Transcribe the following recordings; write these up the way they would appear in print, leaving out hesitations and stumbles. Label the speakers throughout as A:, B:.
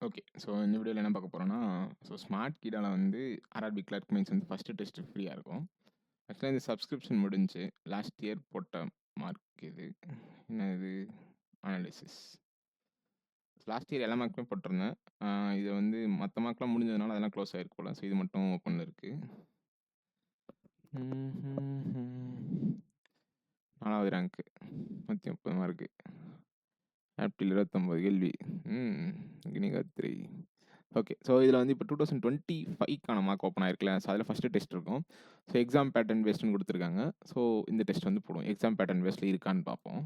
A: Okay. So இந்த வீடியோல என்ன பார்க்க போறோம்னா, ஸ்மார்ட் கீடால வந்து ஆர்ஆர்பி கிளர்க் மெயின்ஸ் வந்து ஃபர்ஸ்ட் டெஸ்ட் ஃப்ரீயா இருக்கும். ஆக்சுவலா இந்த சப்ஸ்கிரிப்ஷன் முடிஞ்சுச்சு. லாஸ்ட் இயர் போட்ட மார்க் இது. என்ன இது? அனாலிசிஸ். லாஸ்ட் இயர் எல்லா மார்க்குமே போட்டிருந்தேன். இது வந்து மத்த மார்க்லாம் முடிஞ்சதுனால அதெல்லாம் க்ளோஸ் ஆயிருக்கு போல. ஸோ இது மட்டும் ஓப்பன்ல இருக்கு. 4வது ரேங்க் 130 மார்க். ஆப்டில் 29 கேள்வி. கினிகா 3. ஓகே. ஸோ இதில் வந்து இப்போ 2025க்கான மார்க் ஓப்பன் ஆயிருக்குல்ல. ஸோ அதில் ஃபஸ்ட்டு டெஸ்ட் இருக்கும். ஸோ எக்ஸாம் பேட்டர்ன் பேஸ்ட்னு கொடுத்துருக்காங்க. ஸோ இந்த டெஸ்ட் வந்து போடுவோம். எக்ஸாம் பேட்டர்ன் பேஸ்டில் இருக்கான்னு பார்ப்போம்.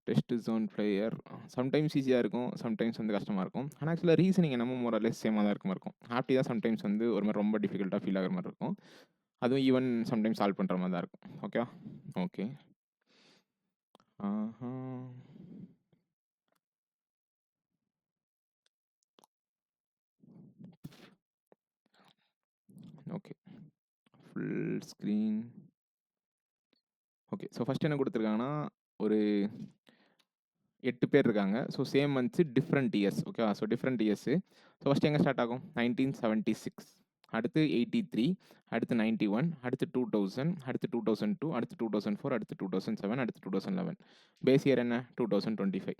A: டெஸ்ட் ஜோன் பிளேயர் சம்டைம்ஸ் ஈஸியாக இருக்கும், சம்டைம்ஸ் வந்து கஷ்டமாக இருக்கும். ஆனால் ஆக்சுவலாக ரீசனிங் என்னமோ மோரலெஸ் சேமாக தான் இருக்க மாதிரி இருக்கும். ஆப்டி தான் சம்டைம்ஸ் வந்து ஒரு மாதிரி ரொம்ப டிஃபிகல்ட்டாக ஃபீல் ஆகிற மாதிரி இருக்கும். அதுவும் ஈவன் சம்டைம்ஸ் சால்வ் பண்ணுற மாதிரி தான் இருக்கும். ஓகேவா? Okay. Okay. Full screen. Okay. So first என்ன கொடுத்துருக்காங்கன்னா, ஒரு 8 பேர் இருக்காங்க. So same months different years. ஓகேவா? So different years. So first எங்கே ஸ்டார்ட் ஆகும்? 1976, அடுத்து 83, அடுத்து 91, அடுத்து 2000, அடுத்து 2002, அடுத்து 2004, அடுத்து 2007, அடுத்து 2011. பேஸ் இயர் என்ன? 2025.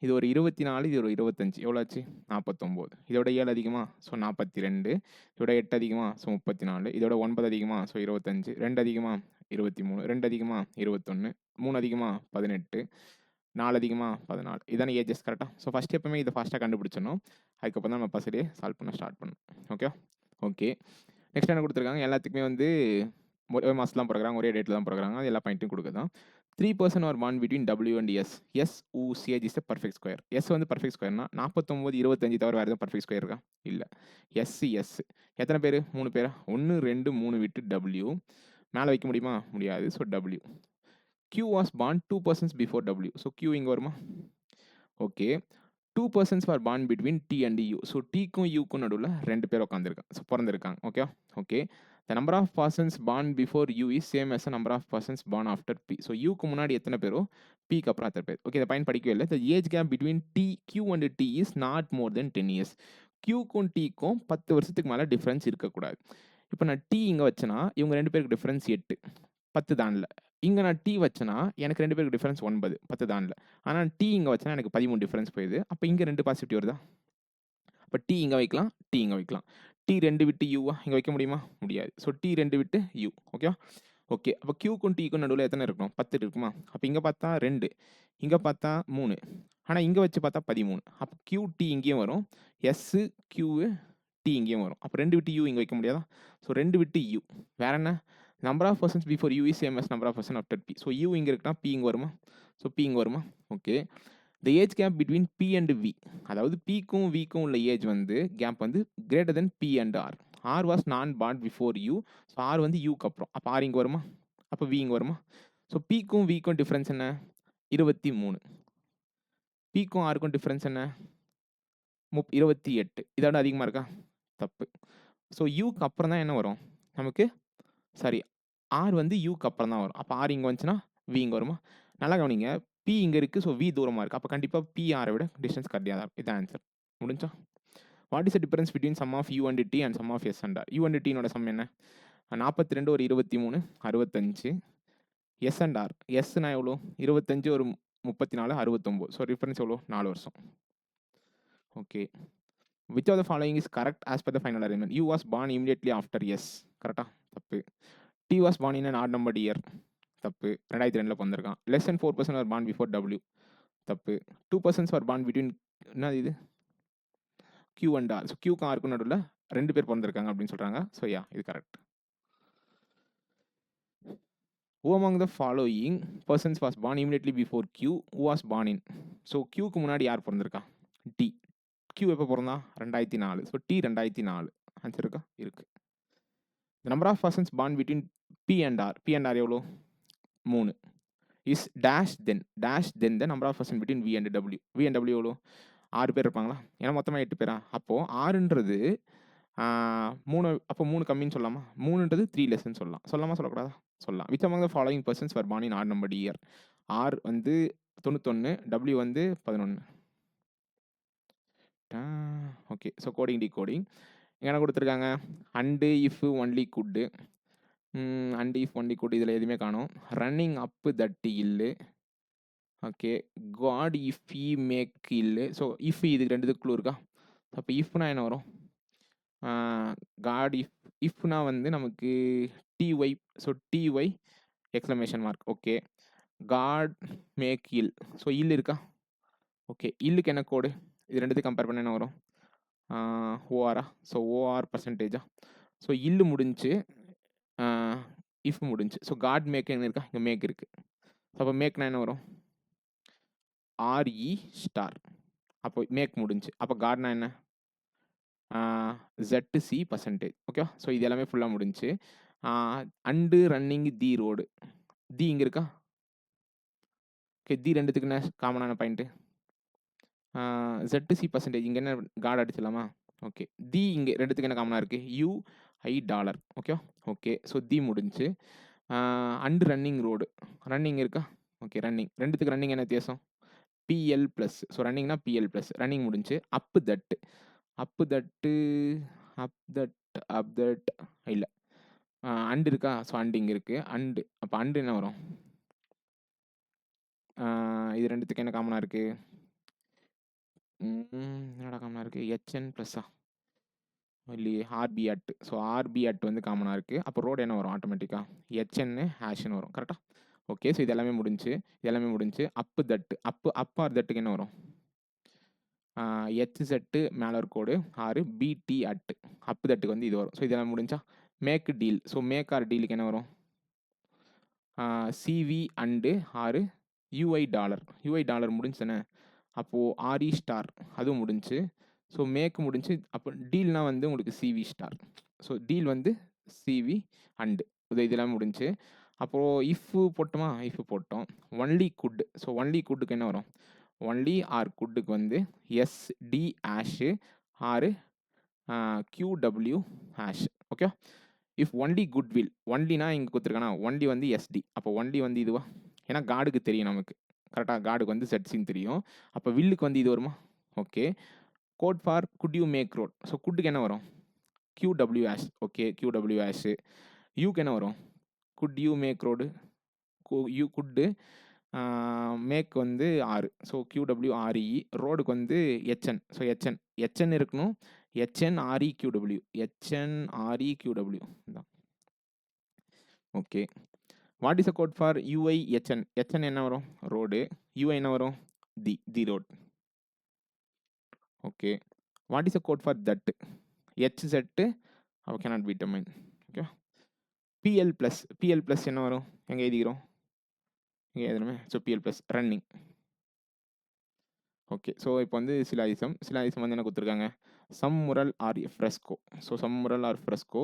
A: இது ஒரு 24, இது ஒரு 25. எவ்வளோ ஆச்சு? 49. இதோட 7 அதிகமா? ஸோ 42. இதோட 8 அதிகமா? ஸோ 34. இதோட 9 அதிகமா? ஸோ 25. 2 அதிகமா? 23. 2 அதிகமா? 21. 3 அதிகமா? 18. 4 அதிகமா? 14. இதான ஏஜஸ் கரெக்டாக? ஸோ ஃபஸ்ட் எப்பவுமே இதை ஃபாஸ்ட்டாக கண்டுபிடிச்சிடணும். அதுக்கப்புறம் தான் நம்ம பசடியே சால்வ் பண்ண ஸ்டார்ட் பண்ணணும். ஓகே. ஓகே. நெக்ஸ்ட் என்ன கொடுத்துருக்காங்க? எல்லாத்துக்குமே வந்து ஒரே மாதம் தான் பிறகுறாங்க, ஒரே டேட்டில் தான் பிறகுறாங்க. அது எல்லா பாயிண்ட்டும் கொடுக்குதான். 3% are bond between W and S. S U C H is a perfect square. S வந்து பர்ஃபெக்ட் ஸ்கொயர்னா 49, 25 தவிர வேறு எதுவும் பர்ஃபெக்ட் ஸ்கொயர் இருக்கா? இல்லை. S S எத்தனை பேர்? 3 பேரா? 1 2 3 விட்டு W மேலே வைக்க முடியுமா? முடியாது. So W. Q was born 2 persons before W. So Q இங்கே வருமா? ஓகே. 2 persons were born between T and U. So Tக்கும் Uக்கும் நடுவில் 2 பேர் உட்காந்துருக்காங்க. ஸோ பிறந்திருக்காங்க. ஓகே. ஓகே. The number of persons born before U is same as the number of persons born after P. So Uக்கு முன்னாடி எத்தனை பேரோ Pக்கு அப்புறம் அத்தனை பேர். ஓகே. இதை பயன் படிக்கவே இல்லை. The age gap between Q and T is not more than 10 years. Qக்கும் Tக்கும் 10 வருஷத்துக்கு மேலே டிஃப்ரென்ஸ் இருக்கக்கூடாது. இப்போ நான் T இங்கே வச்சேன்னா இவங்க 2 பேருக்கு டிஃப்ரென்ஸ் 8, 10 தாண்டல. இங்கே நான் T வச்சேன்னா எனக்கு 2 பேருக்கு டிஃப்ரென்ஸ் 9, 10 தாண்டல. ஆனால் T இங்கே வச்சேன்னா எனக்கு 13 டிஃப்ரென்ஸ் போயிடுது. அப்போ இங்கே 2 பாசிட்டிவ் வருதா? அப்போ T இங்கே வைக்கலாம், T இங்கே வைக்கலாம். T 2 விட்டு யூவா இங்கே வைக்க முடியுமா? முடியாது. ஸோ T 2 விட்டு U. ஓகேவா? ஓகே. அப்போ Qக்கும் Tக்கும் நடுவில் எத்தனை இருக்கணும்? 10 இருக்குமா? அப்போ இங்கே பார்த்தா 2, இங்கே பார்த்தா 3, ஆனால் இங்கே வச்சு பார்த்தா 13. அப்போ QT இங்கேயும் வரும், S Q T இங்கேயும் வரும். அப்போ 2 விட்டு U இங்கே வைக்க முடியாதா? ஸோ 2 விட்டு U. வேற என்ன? Number of persons before U is same as number of person after P. So U இங்கே இருக்குன்னா P இங்கே வருமா? ஸோ P இங்கே வருமா? Okay. The age gap between P and V. அதாவது Pக்கும் Vக்கும் உள்ள ஏஜ் வந்து கேப் வந்து greater than P and R. R was not born before U. So R வந்து Uக்கு அப்புறம். அப்போ R இங்கே வருமா? அப்போ V இங்கே வருமா? ஸோ Pக்கும் Vக்கும் டிஃப்ரென்ஸ் என்ன? 23. Pக்கும் Rக்கும் டிஃப்ரென்ஸ் என்ன? 28. இதோட அதிகமாக இருக்கா? தப்பு. ஸோ யூக்கு அப்புறம் தான் என்ன வரும் நமக்கு? சாரி, ஆர் வந்து யூக்கு அப்புறம் தான் வரும். அப்போ ஆர் இங்கே வந்துச்சுன்னா வி இங்கே வருமா? நல்லா கவனிங்க. பி இங்கே இருக்குது, ஸோ வி தூரமாக இருக்குது. அப்போ கண்டிப்பாக பி ஆரை விட டிஸ்டன்ஸ் கம்மியாக தான் இருக்கும். இதான் ஆன்சர். முடிஞ்சா? What is the difference between sum of U and T and sum of S and R? U and டினோட சம் என்ன? 42 ஒரு 23 65. எஸ் அண்ட் ஆர், எஸ்னா எவ்வளோ? 25 ஒரு 34 69. ஸோ டிஃபரன்ஸ் எவ்வளோ? 4 வருஷம். Okay. Which of the following is correct as per the final arrangement? U was born immediately after S. கரெக்டா? தப்பு. T was born in an odd numbered year. தப்பு. 2002 பிறந்திருக்கான். Less than 4% were born before W. தப்பு. 2% were born between என்ன இது? Q and R. So Qக்கும் Rக்கும் நடுவில் 2 பேர் பிறந்திருக்காங்க அப்படின்னு சொல்கிறாங்க. ஸோ யா, இது correct. Who among the following persons was born immediately before Q? Who was born in? So Qக்கு முன்னாடி யார் பிறந்திருக்கா? T. Q எப்போ பிறந்தா? 2004. So T 2004. ஆன்சர் இருக்கா? இருக்கு. The number of persons born between P and R. P and R எவ்வளோ? 3. Is dash then the number of persons between V and W. V and W எவ்வளோ? 6 பேர் இருப்பாங்களா? ஏன்னா மொத்தமாக 8 பேரா? அப்போது 6ன்றது 3, அப்போ 3 கம்மின்னு சொல்லலாமா? 3ன்றது 3 லெஸ்ன்னு சொல்லலாம். சொல்லலாமா சொல்லக்கூடாதா? சொல்லலாம். Which among the following persons were born in odd numbered year? R வந்து 91, W வந்து 11. பண்ணிட்டேன். ஓகே. So coding, decoding. இங்க என்ன குடுத்துருக்காங்க? And, if, only, good. And, if, only, good இதில எதுவுமே காணோம். ரன்னிங் அப் தட் இல்லு. Okay. Got if he make இல்லு. ஸோ இஃப் இதுக்கு 2த்துக்கு க்ளூ இருக்கா? அப்ப இஃப்னா என்ன வரும்? காட் இஃப்னா வந்து நமக்கு DY. So DY exclamation mark. Okay. Got make இல். ஸோ இல் இருக்கா? ஓகே. இல்லுக்கு என்ன கோடு? இது 2த்தையும் கம்பேர் பண்ணா என்ன வரும்? ஓஆரா? ஸோ ஓஆர் பெர்சன்டேஜா? ஸோ இல்லு முடிஞ்சுச்சு. இஃப் முடிஞ்சுச்சு. ஸோ காட் மேக் என்ன இருக்கா? இங்க மேக் இருக்கு. அப்போ மேக்னா என்ன வரும்? RE star. அப்போ மேக் முடிஞ்சுச்சு. அப்போ காட்னா என்ன? ZC percentage. ஓகேவா? ஸோ இது எல்லாமே ஃபுல்லா முடிஞ்சுச்சு. And running the road. The இங்க இருக்கா? ஓகே. தி 2த்துக்கு என்ன காமனான பாயிண்ட்? ZC percentage. இங்க என்ன காட் அடிச்சிடலாமா? ஓகே. தி இங்க 2த்துக்கு என்ன காமனா இருக்கு? UI dollar. ஓகேவா? ஓகே. ஸோ தி முடிஞ்சுச்சு. And running road. ரன்னிங் இருக்கா? ஓகே. ரன்னிங் 2த்துக்கு ரன்னிங் என்ன வித்தியாசம்? PL plus. ஸோ ரன்னிங்னா பிஎல் பிளஸ். ரன்னிங் முடிஞ்சுச்சு. Up that. Up that up that up that இல்ல. அண்ட் இருக்கா? ஸோ அண்ட் இங்க இருக்கு. அண்டு அப்போ அண்டு என்ன வரும்? இது 2த்துக்கு என்ன காமனா இருக்கு? என்னடா காமனா இருக்கு? HN ப்ளஸ்ஸா? இல்லையே. RP at. So RP at வந்து காமனா இருக்கு. அப்போ ரோடு என்ன வரும் ஆட்டோமேட்டிக்கா? HN ஹேஷ்ன்னு வரும். கரெக்டா? ஓகே. ஸோ இது எல்லாமே முடிஞ்சுச்சு. இது எல்லாமே முடிஞ்சுச்சு. Up that. அப் ஆர் தட்டுக்கு என்ன வரும்? HZ மேல ஒரு கோடு 6 BT அட். அப் தட்டுக்கு வந்து இது வரும். ஸோ இதெல்லாம் முடிஞ்சா? Make deal. So make or டீலுக்கு என்ன வரும்? CV and 6 UI dollar. UI dollar முடிஞ்சுதானே? அப்போது ஆர்இ ஸ்டார் அதுவும் முடிஞ்சுச்சு. ஸோ மேக் முடிஞ்சு. அப்போ டீல்னா வந்து உங்களுக்கு CV ஸ்டார். ஸோ டீல் வந்து CV அண்டு இதெல்லாம் முடிஞ்சுச்சு. அப்போது இஃப் போட்டோமா? இஃப் போட்டோம். Only good. ஸோ ஒன்லி குட்டுக்கு என்ன வரும்? ஒன்லி ஆர் குட்டுக்கு வந்து SD hash or QW hash. Okay. If only good will. ஒன்லினா இங்கே கொடுத்துருக்கானா? ஒன்லி வந்து SD. அப்போ ஒன்லி வந்து இதுவா? ஏன்னா காடுக்கு தெரியும் நமக்கு. கரெக்டாக? காடுக்கு வந்து ZCன்னு தெரியும். அப்போ வில்லுக்கு வந்து இது வருமா? Okay. Code for good you make road. So குட்டுக்கு என்ன வரும்? QW hash. Okay. QW hash. யூக்கு என்ன வரும்? Good you make road. You good make வந்து 6. So QWRE. ரோடுக்கு வந்து HN. ஸோ HN இருக்கணும். HNREQW. HNREQW தான். Okay. What is a code for UI HN? HN என்ன வரும்? ரோடு. UI என்ன வரும்? The road. Okay. What is a code for that? HZ cannot be determined. Okay. PL plus என்ன வரும்? எங்கே எழுதிக்கிறோம்? இங்கே எழுதணுமே. So PL plus running. Okay. So இப்போ வந்து சிலாயிசம் வந்து என்ன கொடுத்துருக்காங்க? Some mural are fresco. So some mural are fresco.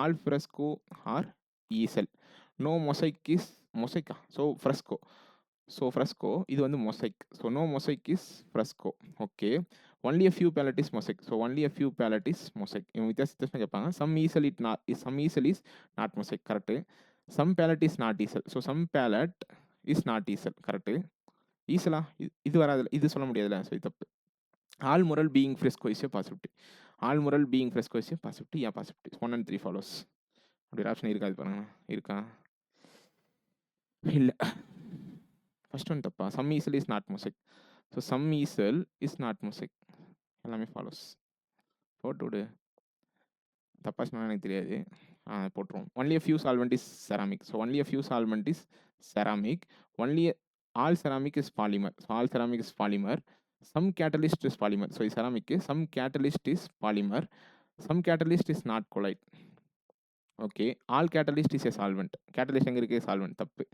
A: All fresco are easel. No mosaic is மொசைக்கா? So fresco. ஸோ ஃப்ரெஸ்கோ இது வந்து mosaic. So no mosaic is fresco. Okay. Only a few palette is mosaic. So only a few palette is mosaic. இவங்க வித்தியாசம் கேட்பாங்க. Some easel is not mosaic. Correct. Some palette is not easel. So some palette is not easel. Correct. ஈஸலா? இது வராதுல்ல. இது சொல்ல முடியாதுல்ல. So இது தப்பு. All mural being fresco is possibility. All mural being fresco is possibility. Possibility 1 and 3 follows. அப்படி ஒரு ஆப்ஷன் இருக்காது பாருங்க. இருக்கா? இல்லை. ஃபர்ஸ்ட் ஒன் தப்பா? Some easel is not mosaic. So some easel is not mosaic. எல்லாமே ஃபாலோஸ். போட்டு விடு. தப்பா சொன்னா எனக்கு தெரியாது. போட்டுருவோம். Only a few solvent is ceramic. So only a few solvent is ceramic. Only all ceramic is polymer. So all ceramic is polymer. Some catalyst is polymer. So ceramic. Some catalyst is polymer. Some catalyst is not colloid. Okay. All catalyst is a solvent. Catalyst எங்க இருக்கு? Solvent. தப்பு.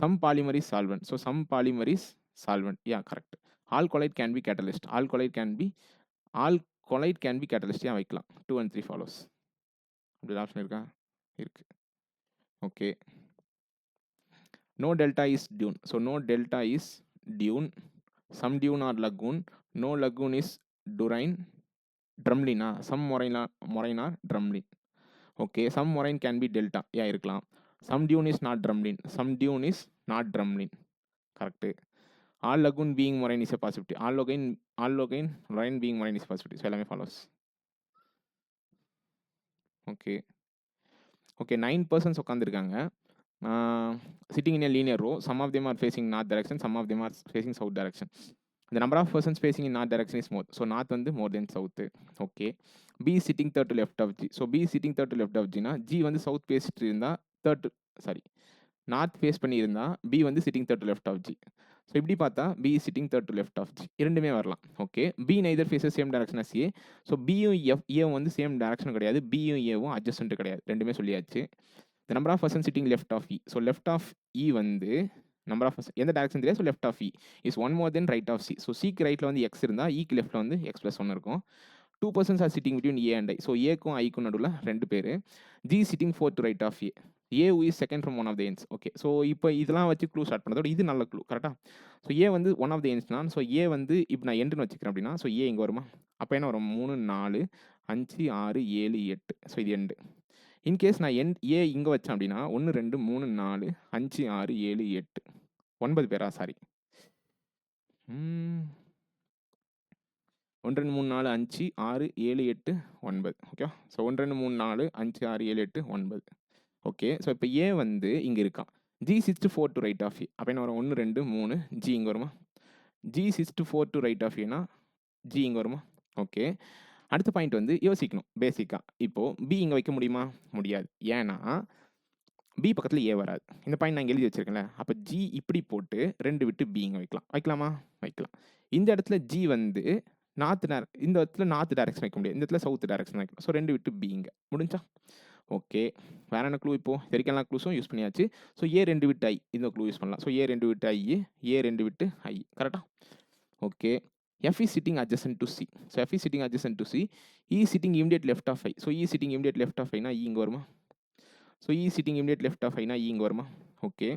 A: Some polymer is solvent. So some polymer is solvent. Yeah, correct. All colloid can be catalyst. All colloid can be catalyst. வைக்கலாம். 2 and 3 follows. அப்படி option இருக்கா? இருக்கு. Okay. No delta is dune. So no delta is dune. Some dune are lagoon. No lagoon is durine. Drumlin. Some moraine are drumlin. Okay. Some moraine can be delta. இருக்கலாம். Some dune is not drumlin. Some dune is not drumlin. Correct. All lagoon being moraine is a possibility. All line being malign is possibility. So எல்லாமே follows. Okay. Okay 9 persons உட்காந்துருக்காங்க. Sitting in a linear row. Some of them are facing north direction, some of them are facing south direction. The number of persons facing in north direction is more. So north வந்து more than south. Okay. B is sitting third to left of G. So B is sitting third to left of G னா G வந்து south பேசிட்டு இருந்தா north face பண்ணி இருந்தா B வந்து sitting third to left of G. So இப்படி பார்த்தா B is sitting third to left of G. இரண்டுமே வரலாம். ஓகே. B neither faces same direction as A. So Bயும் Aவும் வந்து சேம் டைரக்ஷன் கிடையாது. Bயும் Aவும் adjacent கிடையாது. ரெண்டுமே சொல்லியாச்சு. The number of persons sitting left of E. So left of E வந்து நம்பர் ஆஃப் எந்த டேரக்ஷன் தெரியாது. So left of E is one more than right of C. So சிக்கு ரைட்டில் வந்து எக்ஸ் இருந்தால் ஈக்கு லெஃப்ட்டில் வந்து எக்ஸ் ப்ளஸ் ஒன் இருக்கும். 2 persons are sitting between A and I. So ஏக்கும் ஐக்கும் நடுவில் 2 பேர். G sitting 4 to right of A. A is second from one of the ends. Okay. So இப்போ இதெல்லாம் வச்சு க்ளூ ஸ்டார்ட் பண்ணுறதோட இது நல்ல க்ளூ கரெக்டாக. ஸோ ஏ வந்து one of the எண்ட்ஸ்னா so A வந்து இப்போ நான் எண்டுன்னு வச்சுக்கிறேன் அப்படின்னா ஸோ ஏ இங்கே வருமா. அப்போ என்ன வரும் 3 4 5 6 7 8. ஸோ இது எண்டு. இன்கேஸ் நான் ஏ இங்கே வச்சேன் அப்படின்னா 1 2 3 4 5 6 7 8 9 பேரா sorry 1 2 3 4 5 6 7 8 9. Okay. So 1 2 3 4 5 6 7 8 9. Okay. So இப்போ ஏ வந்து இங்கே இருக்கான். G sits 4 to right of A. அப்போ என்ன வரும் 1 2 3 ஜி இங்கே வருமா. G sits 4 to right of ஏனா ஜி இங்கே வருமா. ஓகே. அடுத்த பாயிண்ட் வந்து யோசிக்கணும் பேசிக்காக. இப்போது பி இங்கே வைக்க முடியுமா. முடியாது. ஏன்னா பி பக்கத்தில் ஏ வராது. இந்த பாயிண்ட் நான் எழுதி வச்சிருக்கேன்ல. அப்போ ஜி இப்படி போட்டு 2 விட்டு பி இங்கே வைக்கலாம். வைக்கலாமா. வைக்கலாம். இந்த இடத்துல ஜி வந்து இந்த இடத்துல நார்த் டைரக்ஷன் வைக்க முடியாது. இந்த இடத்துல சவுத் டைரக்ஷன் வைக்கலாம். ஸோ 2 விட்டு பி இங்கே முடிஞ்சா. ஓகே. வேற என்ன க்ளூ இப்போ வரைக்கும் க்ளூஸும் யூஸ் பண்ணியாச்சு. ஸோ ஏ 2 விட்டு ஐ இந்த க்ளூ யூஸ் பண்ணலாம். ஸோ ஏ 2 விட்டு ஐ ஏ 2 விட்டு ஐ கரெக்டாக. Okay. F is sitting adjacent to C. So F is sitting adjacent to C. E is sitting immediate left of I. So E is sitting immediate left of I na E இங்க வருமா. So E is sitting immediate left of I na E இங்க வருமா. Okay.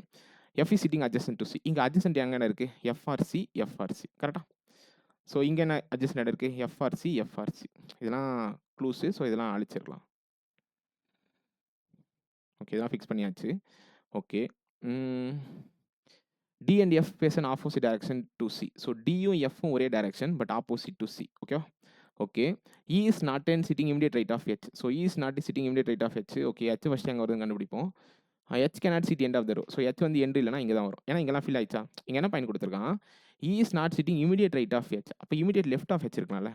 A: F is sitting adjacent to C. இங்க adjacent எங்க இருக்கு. FRC FRC கரெக்டா. So இங்கே என்ன adjacent இடம் இருக்கு. FRC FRC இதெல்லாம் க்ளூஸு. ஸோ இதெல்லாம் அழிச்சிடலாம். ஓகே. இதெல்லாம் ஃபிக்ஸ் பண்ணியாச்சு. Okay. D and F face an opposite direction to C. So Dயும் Fயும் ஒரே direction but opposite to C. Okay. Okay. E is not in sitting immediate right of H. So E is not sitting immediate right of H. Okay. H first எங்கே வருதுன்னு கண்டுபிடிப்போம். H cannot sit end of the row. So H வந்து end இல்லைனா இங்கே தான் வரும். ஏன்னா இங்கெல்லாம் ஃபில் ஆயிடுச்சா. இங்கே என்ன பாயிண்ட் கொடுத்துருக்கான். E is not sitting immediate right of H. அப்போ immediate left of H இருக்கனால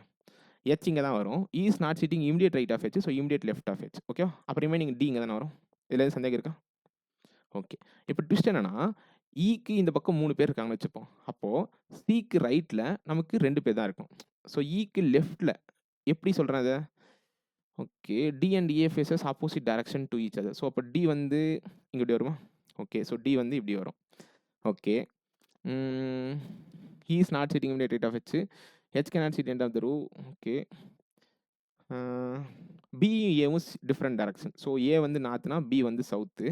A: H இங்கே தான் வரும். E is not sitting immediate right of H. So immediate left of H. Okay. அப்போ ரிமைனிங் D இங்கே தானே வரும். இதில் எதுவும் சந்தேகம் இருக்கா. ஓகே. இப்போ ட்விஸ்ட் என்னன்னா ஈக்கு இந்த பக்கம் 3 பேர் இருக்காங்கன்னு வச்சுப்போம். அப்போது சிக்கு ரைட்டில் நமக்கு 2 பேர் தான் இருக்கும். ஸோ ஈக்கு லெஃப்டில் எப்படி சொல்கிறேன் அதை. Okay. D and A faces opposite direction to each other. So அப்போ டி வந்து இங்கே இப்படி வருமா. ஓகே. ஸோ டி வந்து இப்படி வரும். Okay. He is not sitting immediate right of H. H can not sit end of the row. Okay. B ஏவும் different direction. So A வந்து நார்த்துனா பி வந்து சவுத்து.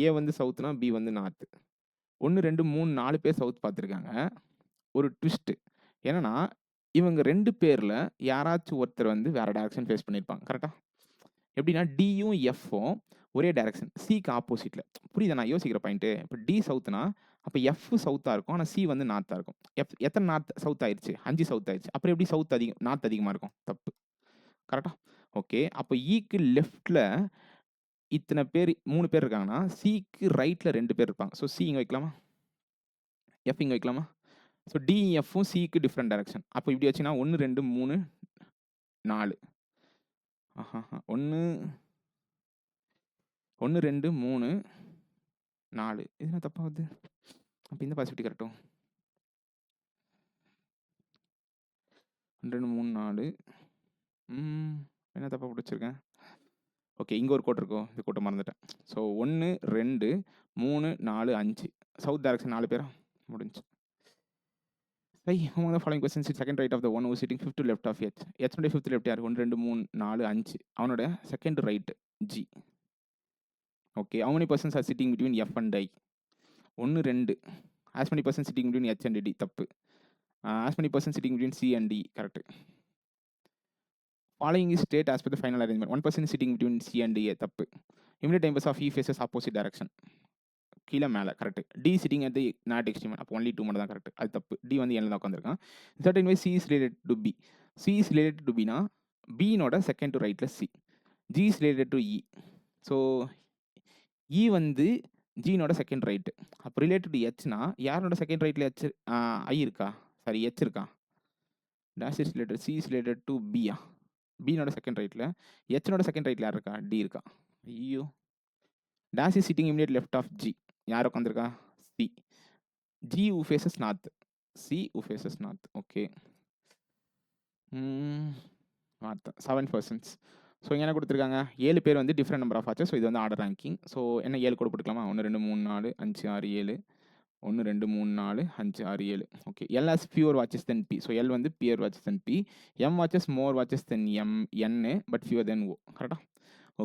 A: ஏ வந்து சவுத்துனா பி வந்து நார்த்து. 1 2 3 4 பேர் சவுத் பார்த்துருக்காங்க. ஒரு ட்விஸ்ட்டு என்னன்னா இவங்க 2 பேரில் யாராச்சும் ஒருத்தர் வந்து வேறு டைரக்ஷன் ஃபேஸ் பண்ணியிருப்பாங்க கரெக்டாக. எப்படின்னா டியும் எஃப்பும் ஒரே டைரக்ஷன் சிக்கு ஆப்போசிட்டில். புரியுதா நான் யோசிக்கிற பாயிண்ட்டு. இப்போ டி சவுத்துனா அப்போ எஃப் சவுத்தாக இருக்கும். ஆனால் சி வந்து நார்த்தாக இருக்கும். எத்தனை நார்த் சவுத் ஆயிடுச்சு. 5 சவுத் ஆயிடுச்சு. அப்புறம் எப்படி சவுத் நார்த் அதிகமாக இருக்கும். தப்பு கரெக்டாக. ஓகே. அப்போ ஈக்கு லெஃப்டில் இத்தனை பேர் 3 பேர் இருக்காங்கன்னா சிக்கு ரைட்டில் 2 பேர் இருப்பாங்க. ஸோ சி இங்கே வைக்கலாமா. எஃப் இங்கே வைக்கலாமா. ஸோ டிஎஃப்பும் சிக்கு டிஃப்ரெண்ட் டைரக்ஷன். அப்போ இப்படி வச்சுன்னா 1 2 3 4 1 2 3 4 இது என்ன தப்பாகுது. அப்போ இந்த பாசிபிலிட்டி கரெக்டும். 2 3 4 என்ன தப்பாக பிடிச்சிருக்கேன். ஓகே. இங்கே ஒரு கோட்டை இருக்கும். இந்த கோட்டை மறந்துட்டேன். ஸோ 1 2 3 4 5 சவுத் டைரக்ஷன் 4 பேரா முடிஞ்சு. Hey, among the following questions, it's second right of the one who is sitting fifth to left of H. H nude fifth left யார் 1 2 3 4 5 அவனோட second right G. Okay, how many persons are sitting between F and I? 1 2. As many persons sitting between H and D தப்பு. As many persons sitting between C and D correct. Following is state as per the final arrangement. One person is sitting between C and D தப்பு. Immediate time of E faces opposite direction. கீழே மேலே correct. D sitting at the not extreme, அப்போ only 2 மட்டும் தான் correct. அது தப்பு. D வந்து எல்ல தான் உட்காந்துருக்கான். Certain way C is related to B. C is related to பினா பினோட செகண்ட் டு ரைட்டில் C. G is related to E. So E வந்து ஜீனோட செகண்ட் ரைட்டு. அப்போ ரிலேட்டட் டு ஹெச்னா யாரோட செகண்ட் ரைட்டில் ஹெச் ஐ இருக்கா, சாரி ஹெச் இருக்கா. Dash is related C is related to பியா. பினோட செகண்ட் ரைட்டில் ஹெச்னோட செகண்ட் ரைட்டில் யார் இருக்கா, டி இருக்கா. ஐயோ. Dash is sitting immediate left of G. யார் உட்காந்துருக்கா, C. G who faces north, C who faces north. Okay. 7%. So இங்கே என்ன கொடுத்துருக்காங்க, 7 பேர் வந்து different number of watches. So இது வந்து ஆர்டர் ரேங்கிங். ஸோ என்ன 7 கூட போட்டுக்கலாமா, 1 2 3 4 5 6 7, 1 2 3 4 5 6 7. Okay. L has fewer watches than B. So L வந்து fewer watches than B. M watches more watches than N but fewer than O. கரெக்டாக.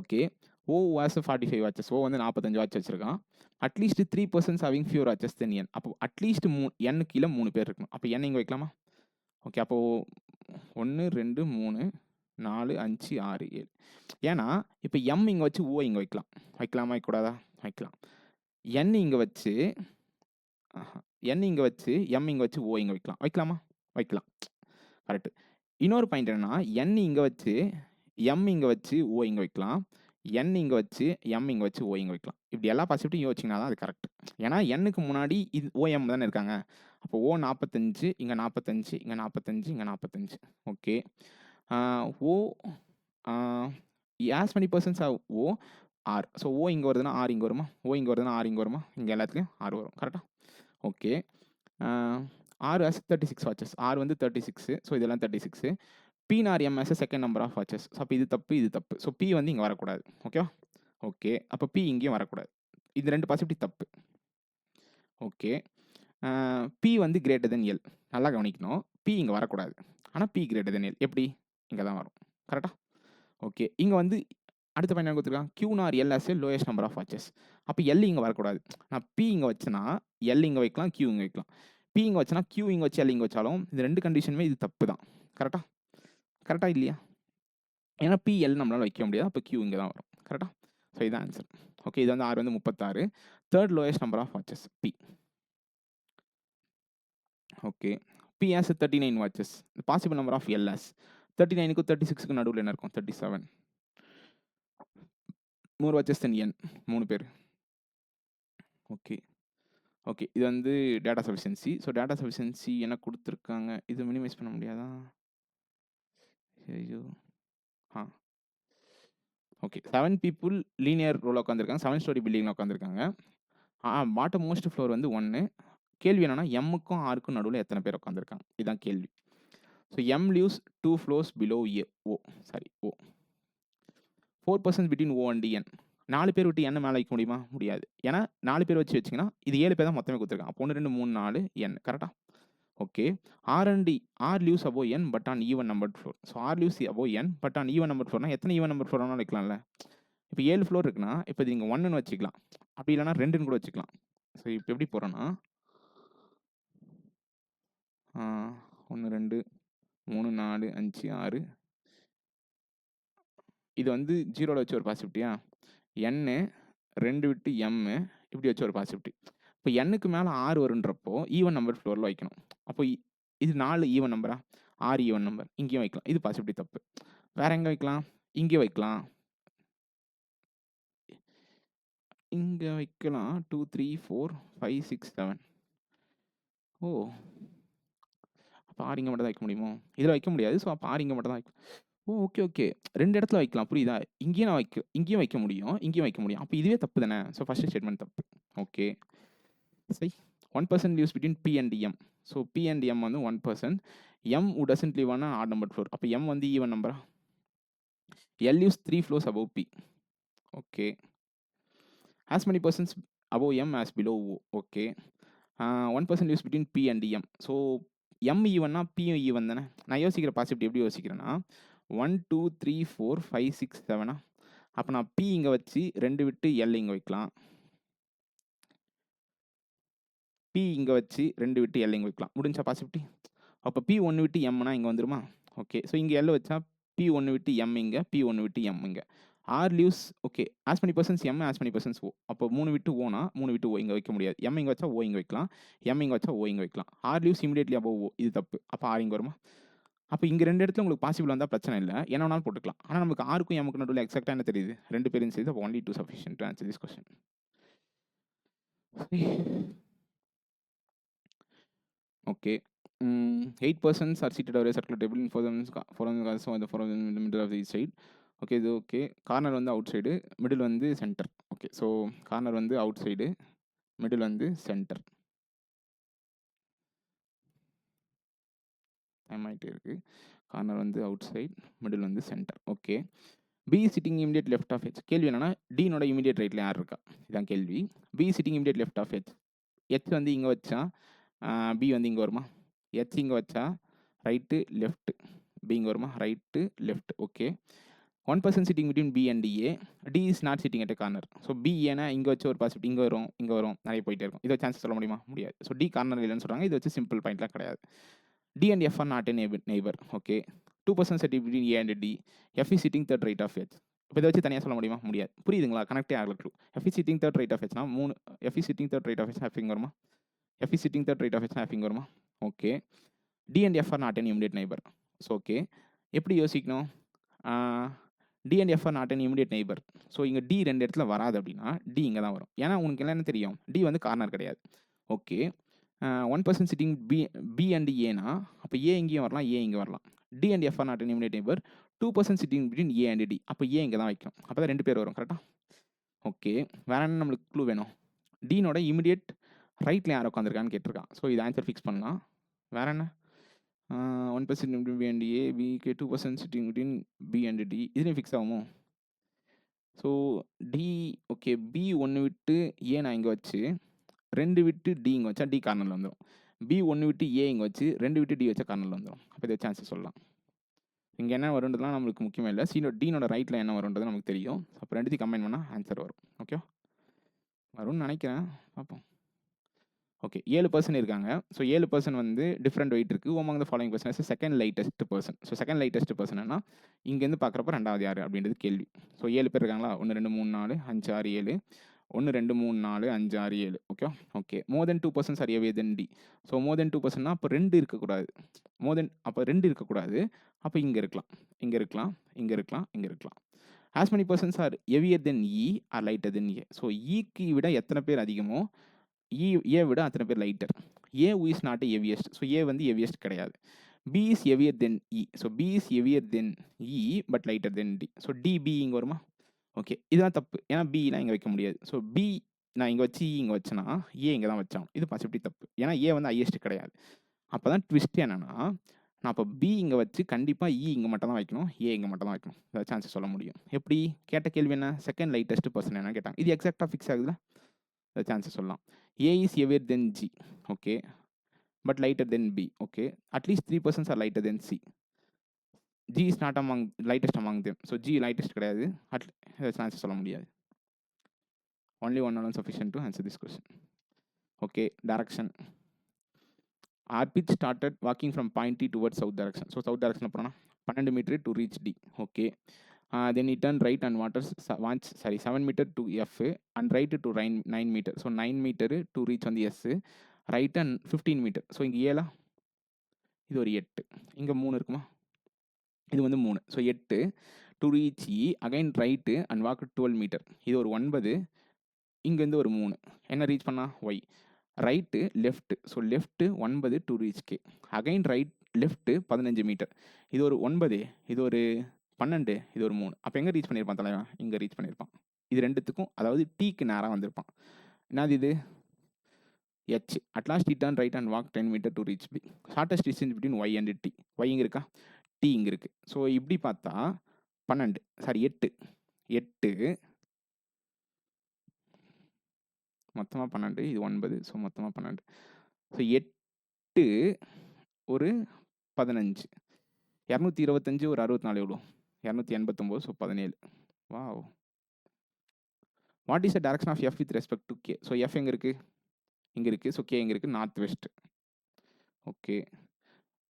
A: Okay. O was 45 watches. O வந்து 45 watch வச்சிருக்கான். At least 3% having fewer watches than N. அப்போ at least என் கீழே 3 பேர் இருக்கணும். அப்போ என் இங்கே வைக்கலாமா. ஓகே. அப்போது 1 2 3 4 5 6 7. ஏன்னா இப்போ எம் இங்கே வச்சு ஓ இங்கே வைக்கலாம். வைக்கலாமா, வைக்கக்கூடாதா, வைக்கலாம். என் இங்கே வச்சு என் இங்கே வச்சு எம் இங்கே வச்சு ஓ இங்கே வைக்கலாம். வைக்கலாமா, வைக்கலாம். கரெக்டு. இன்னொரு பாயிண்ட் என்னன்னா, என் இங்கே வச்சு எம் இங்கே வச்சு ஓ இங்கே வைக்கலாம். என் இங்கே வச்சு எம் இங்கே வச்சு ஓ இங்கே வைக்கலாம். இப்படி எல்லா பாசிபிலிட்டியும் யோசிச்சிங்கன்னா தான் அது கரெக்ட். ஏன்னா எண்ணுக்கு முன்னாடி இது ஓஎம் தானே இருக்காங்க. அப்போ ஓ 45, இங்கே 45, இங்கே 45, இங்கே 45. Okay. O as many persons have O R. So O இங்கே வருதுன்னா ஆர் இங்கே வருமா, ஓ இங்கே வருதுன்னா ஆர் இங்கே வருமா, இங்கே எல்லாத்துலேயும் ஆர் வரும். கரெக்டாக. Okay. R as 36 watches. R வந்து 36. ஸோ இதெல்லாம் 36. பினார் M as second number of watches. So அப்போ இது தப்பு, இது தப்பு. ஸோ பி வந்து இங்கே வரக்கூடாது. ஓகேவா. ஓகே. அப்போ பி இங்கேயும் வரக்கூடாது. இது 2 பாசிபிலிட்டி தப்பு. ஓகே. பி வந்து கிரேட்டர் தென் எல். நல்லா கவனிக்கணும். பி இங்கே வரக்கூடாது. ஆனால் பி கிரேட்டர் தென் எல். எப்படி, இங்கே தான் வரும். கரெக்டாக. ஓகே. இங்கே வந்து அடுத்த பையன் என்ன கொடுத்துருக்கான், Q nor L as lowest number of watches. அப்போ எல் இங்கே வரக்கூடாது. நான் பி இங்கே வச்சேன்னா எல் இங்கே வைக்கலாம், கியூ இங்கே வைக்கலாம். பி இங்கே வச்சேன்னா கியூ இங்கே வச்சு எல் இங்கே வச்சாலும் இந்த 2 கண்டிஷனுமே இது தப்பு தான். கரெக்டாக. கரெக்டாக இல்லையா. ஏன்னா பி எல் நம்மளால் வைக்க முடியாது. அப்போ கியூ இங்கே தான் வரும். கரெக்டாக. ஸோ இதுதான் ஆன்சர். ஓகே. இது வந்து ஆர் வந்து 36. Third lowest number of watches B. Okay. B has 39 watches. Possible number of L as 39க்கும் 36க்கும் நடுவில் என்ன இருக்கும், 37. 3 வாட்சஸ் தென் என், 3 பேர். ஓகே. ஓகே. இது வந்து data sufficiency. So data sufficiency என்ன கொடுத்துருக்காங்க, இது மினிமைஸ் பண்ண முடியாதா. ஐயோ. ஓகே. 7 பீப்புள் லீனியர் ரோவில் உட்காந்துருக்காங்க. 7 ஸ்டோரி பில்டிங்கில் உட்காந்துருக்காங்க. பாட்டம் மோஸ்ட் ஃப்ளோர் வந்து 1. கேள்வி என்னன்னா, எம்முக்கும் ஆருக்கும் நடுவில் எத்தனை பேர் உட்காந்துருக்காங்க, இதுதான் கேள்வி. So M leaves 2 floors below O. 4% between O and N. 4 பேர் விட்டு என்ன மேலே வைக்க முடியுமா, முடியாது. ஏன்னா 4 பேர் வச்சிங்கன்னா இது 7 பேர் தான் மொத்தமே கொடுத்துருக்காங்க. அப்போ 1 2 3 4 என். கரெக்டாக. Okay. R leaves above N but on even number floor. So R leaves above N but on even number ஃப்ளோர்னா எத்தனை ஈவன் நம்பர் ஃப்ளோர்னாலும் வைக்கலாம்ல. இப்போ 7 ஃப்ளோர் இருக்குன்னா இப்போ இது நீங்கள் 1ன்னு வச்சுக்கலாம், அப்படி இல்லைனா 2ன்னு கூட வச்சுக்கலாம். ஸோ இப்போ எப்படி போகிறோன்னா 1 2 3 4 5 6. இது வந்து 0வில் வச்சு ஒரு பாசிபிலிட்டியா, என்னு 2 விட்டு எம்மு இப்படி வச்சு ஒரு பாசிபிலிட்டி. இப்போ எண்ணுக்கு மேலே 6 வருன்றப்போ ஈவன் நம்பர் ஃப்ளோரில் வைக்கணும். அப்போ இது 4 ஈவன் நம்பரா, 6 ஈவன் நம்பர், இங்கேயும் வைக்கலாம். இது பாசிபிலிட்டி தப்பு. வேற எங்கே வைக்கலாம், இங்கே வைக்கலாம், இங்கே வைக்கலாம். 2 3 4 5 6 7. ஓ, அப்போ 6 இங்கே மட்டும் தான் வைக்க முடியுமோ, இதில் வைக்க முடியாது. ஸோ அப்போ 6 இங்கே மட்டும் தான் வைக்க. ஓ ஓகே ஓகே. 2 இடத்துல வைக்கலாம், புரியுதா. இங்கேயும் நான் இங்கேயும் வைக்க முடியும், இங்கேயும் வைக்க முடியும். அப்போ இதுவே தப்பு தானே. ஸோ ஃபர்ஸ்ட் ஸ்டேட்மெண்ட் தப்பு. ஓகே. சரி. 1% lives between P and M. So P and M வந்து 1%. M who doesn't live on an odd numbered floor. அப்போ M வந்து even number. L lives 3 floors above P. Okay. As many persons above M as below O. Okay. 1% lives between P and M. So M ஈவன்னா P even தானே. நான் யோசிக்கிற possibility எப்படி யோசிக்கிறேன்னா 1 2 3 4 5 6 7. அப்போ நான் P இங்கே வச்சு 2 விட்டு L இங்கே வைக்கலாம், P இங்கே வச்சு 2 விட்டு L இங்கே வைக்கலாம். முடிஞ்சா பாசிபிலிட்டி. அப்போ P 1 விட்டு எம்னா இங்கே வந்துருமா. ஓகே. ஸோ இங்கே L வச்சா P 1 விட்டு எம் இங்கே, P 1 விட்டு எம் இங்கே. R leaves okay as many persons M as many persons O. அப்போ 3 விட்டு ஓனா 3 விட்டு ஓ இங்கே வைக்க முடியாது. எம் இங்கே வச்சா ஓ இங்கே வைக்கலாம். எம் இங்கே வச்சா ஓ இங்கே வைக்கலாம். ஆர் லீவ்ஸ் இமிடியட்லி அபவ் ஓ இது தப்பு. அப்போ ஆர் இங்கே வருமா? அப்போ இங்கே 2 இடத்துல உங்களுக்கு பாசிபிள் வந்தால் பிரச்சனை இல்லை, என்ன வேணாலும் போட்டுக்கலாம். ஆனால் நமக்கு ஆருக்கும் எம்முக்கு நடுவில் எக்ஸாக்டாக என்ன தெரியுது? 2 பேரும் செய்து அப்போ only 2 sufficient to answer this question. Okay 8 persons are seated over a circular table in 4 of them so the 4 of them in the middle of each side. Okay இது ஓகே. கார்னர் வந்து அவுட் சைடு, மிடில் வந்து centre. Okay so corner வந்து outside, middle வந்து centre. Time ஆகிட்டே இருக்கு. Corner வந்து outside, middle வந்து centre. Okay B sitting immediate left of H. கேள்வி என்னன்னா டீனோட இமிடியேட் ரைட்டில் யார் இருக்கா, இதான் கேள்வி. B sitting immediate left of H. H வந்து இங்கே வச்சா பி வந்து இங்கே வருமா? ஹெச் இங்கே வச்சா ரைட்டு லெஃப்ட், பி இங்கே வருமா? Right left. Okay 1 person sitting between B and A. D is not sitting at a corner. So B ஏன்னா இங்கே வச்சு ஒரு பாசிபிலிட்டி இங்கே வரும், இங்கே வரும், நிறைய போயிட்டே இருக்கும். இதை சான்ஸ் சொல்ல முடியுமா? முடியாது. ஸோ டி கார்னர் இல்லைன்னு சொல்கிறாங்க. இது வச்சு சிம்பிள் பாயிண்ட்லாம் கிடையாது. D and F are not a neighbour. Okay 2 persons sitting between A and D. F is sitting third right of H. இப்போ இதை வச்சு தனியாக சொல்ல முடியுமா? முடியாது. புரியுதுங்களா? கனெக்டே ஆகல true. F is sitting third right of H னா 3 F is sitting third right of H F இங்கே வருமா? F is sitting third right of H F இங்கே வருமா? Okay D and F are not an immediate neighbor. So okay எப்படி யோசிக்கணும்? D and F are not an immediate neighbour. So இங்கே D 2 இடத்துல வராது அப்படின்னா டி இங்கே தான் வரும். ஏன்னா உனக்கு என்ன தெரியும், டி வந்து கார்னர் கிடையாது. Okay 1 person sitting B and ஏனா அப்போ ஏ இங்கேயும் வரலாம், ஏ இங்கே வரலாம். D and F are not an immediate neighbour. 2 person sitting between A and D. அப்போ ஏ இங்கே தான் வைக்கணும். அப்போ தான் 2 பேர் வரும். கரெக்டாக? ஓகே வேற என்ன நம்மளுக்கு க்ளூ வேணும்? டீனோட இமிடியேட் ரைட்டில் யார் உட்காந்துருக்கான்னு கேட்டிருக்கான். ஸோ இது ஆன்சர் ஃபிக்ஸ் பண்ணலாம். வேற என்ன? 1 person between B and A, B 2 person sitting between B and D. இதுலேயும் ஃபிக்ஸ் ஆகுமோ? ஸோ டி ஓகே பி 1 விட்டு ஏ நான் இங்கே வச்சு 2 விட்டு டி இங்கே வச்சா டி கார்னரில் வந்துடும். பி 1 விட்டு ஏ இங்கே வச்சு 2 விட்டு டி வச்சா கார்னரில் வந்துடும். அப்போ இதை சான்ஸ் சொல்லலாம். இங்கே என்ன வருன்றதுலாம் நம்மளுக்கு முக்கியமாக இல்லை. டீனோட ரைட்டில் என்ன வருன்றது நமக்கு தெரியும். அப்போ ரெண்டுத்தையும் கம்பைன் பண்ணால் ஆன்சர் வரும். ஓகே வரும்னு நினைக்கிறேன், பார்ப்போம். ஓகே 7 பர்சன் இருக்காங்க. ஸோ 7 பர்சன் வந்து டிஃப்ரெண்ட் வெயிட் இருக்குது. Among the following person is second lightest person. So second lightest பர்சன்னா இங்கேருந்து பார்க்குறப்ப ரெண்டாவது யார் அப்படின்றது கேள்வி. ஸோ 7 பேர் இருக்காங்களா? 1 2 3 4 5 6 7 1 2 3 4 5 6 7. Okay okay more than 2 persons are heavier than D. So more than 2 பர்சன்னா அப்போ 2 இருக்கக்கூடாது. அப்போ 2 இருக்கக்கூடாது. அப்போ இங்கே இருக்கலாம், இங்கே இருக்கலாம், இங்கே இருக்கலாம், இங்கே இருக்கலாம். As many persons are heavier than E are lighter than A. So ஈக்கு விட எத்தனை பேர் அதிகமோ ஏ விட அத்தனை பேர் lighter. A is not heaviest. So A வந்து ஹெவியஸ்ட் கிடையாது. B is heavier than E. So B is heavier than E but lighter than D. So D B இங்கே வருமா? ஓகே இதுதான் தப்பு. ஏன்னா பிலாம் இங்கே வைக்க முடியாது. ஸோ பி நான் இங்கே வச்சு இங்கே வச்சேன்னா ஏ இங்கே தான் வச்சான். இது பாசிபிலிட்டி தப்பு. ஏன்னா ஏ வந்து ஹையஸ்ட் கிடையாது. அப்போ தான் ட்விஸ்ட் என்னன்னா நான் இப்போ பி இங்கே வச்சு கண்டிப்பாக இ இங்கே மட்டும் தான் வைக்கணும், ஏ இங்கே மட்டும் தான் வைக்கணும். அதை சான்ஸ் சொல்ல முடியும். எப்படி கேட்ட கேள்வி என்ன? செகண்ட் லைட்டஸ்ட் பர்சன் என்ன கேட்டாங்க. இது எக்ஸாக்டாக ஃபிக்ஸ் ஆகுதுல, அதை சான்ஸ் சொல்லலாம். A is heavier than G, okay, but lighter than B, okay. At least 3 persons are lighter than C. G is not among lightest among them, so G lightest கிடையாது. That's answer சொல்ல முடியாது. Only one alone sufficient to answer this question. Okay, direction. Arpit started walking from point T towards south direction. So south direction போறோம்னா 12 meter to reach D, okay. Then he turned right and wants 7 meter to F and right to 9 meter. So 9 meter to reach on the S, right and 15 meter. So இங்கே 7 இது ஒரு 8, இங்கே 3 இருக்குமா? இது வந்து 3. So 8 to reach E again right and walk 12 metre. இது ஒரு 9, இங்கேருந்து ஒரு 3. என்ன ரீச் பண்ணா? Y. Right left. So left 9 to reach K. Again right left 15 metre. இது ஒரு 9, இது ஒரு 12, இது ஒரு 3. அப்போ எங்கே ரீச் பண்ணியிருப்பான் தலைவன்? இங்கே ரீச் பண்ணியிருப்பான். இது ரெண்டுத்துக்கும் அதாவது டீக்கு நேராக வந்திருப்பான். என்னது இது? H. At last D turn right and walk 10 metre to reach B. Shortest distance between Y and D. Y இங்கே இருக்கா, டி இங்கே இருக்குது. ஸோ இப்படி பார்த்தா 8 மொத்தமாக 12, இது 9, ஸோ மொத்தமாக 12. ஸோ 8 ஒரு 15, 225 ஒரு 64 எவ்வளோ? 289, so 17. Wow. What is the direction of F with respect to K? So F எங்கே இருக்குது? இங்கே இருக்குது. ஸோ கே எங்கே இருக்குது? North west. Okay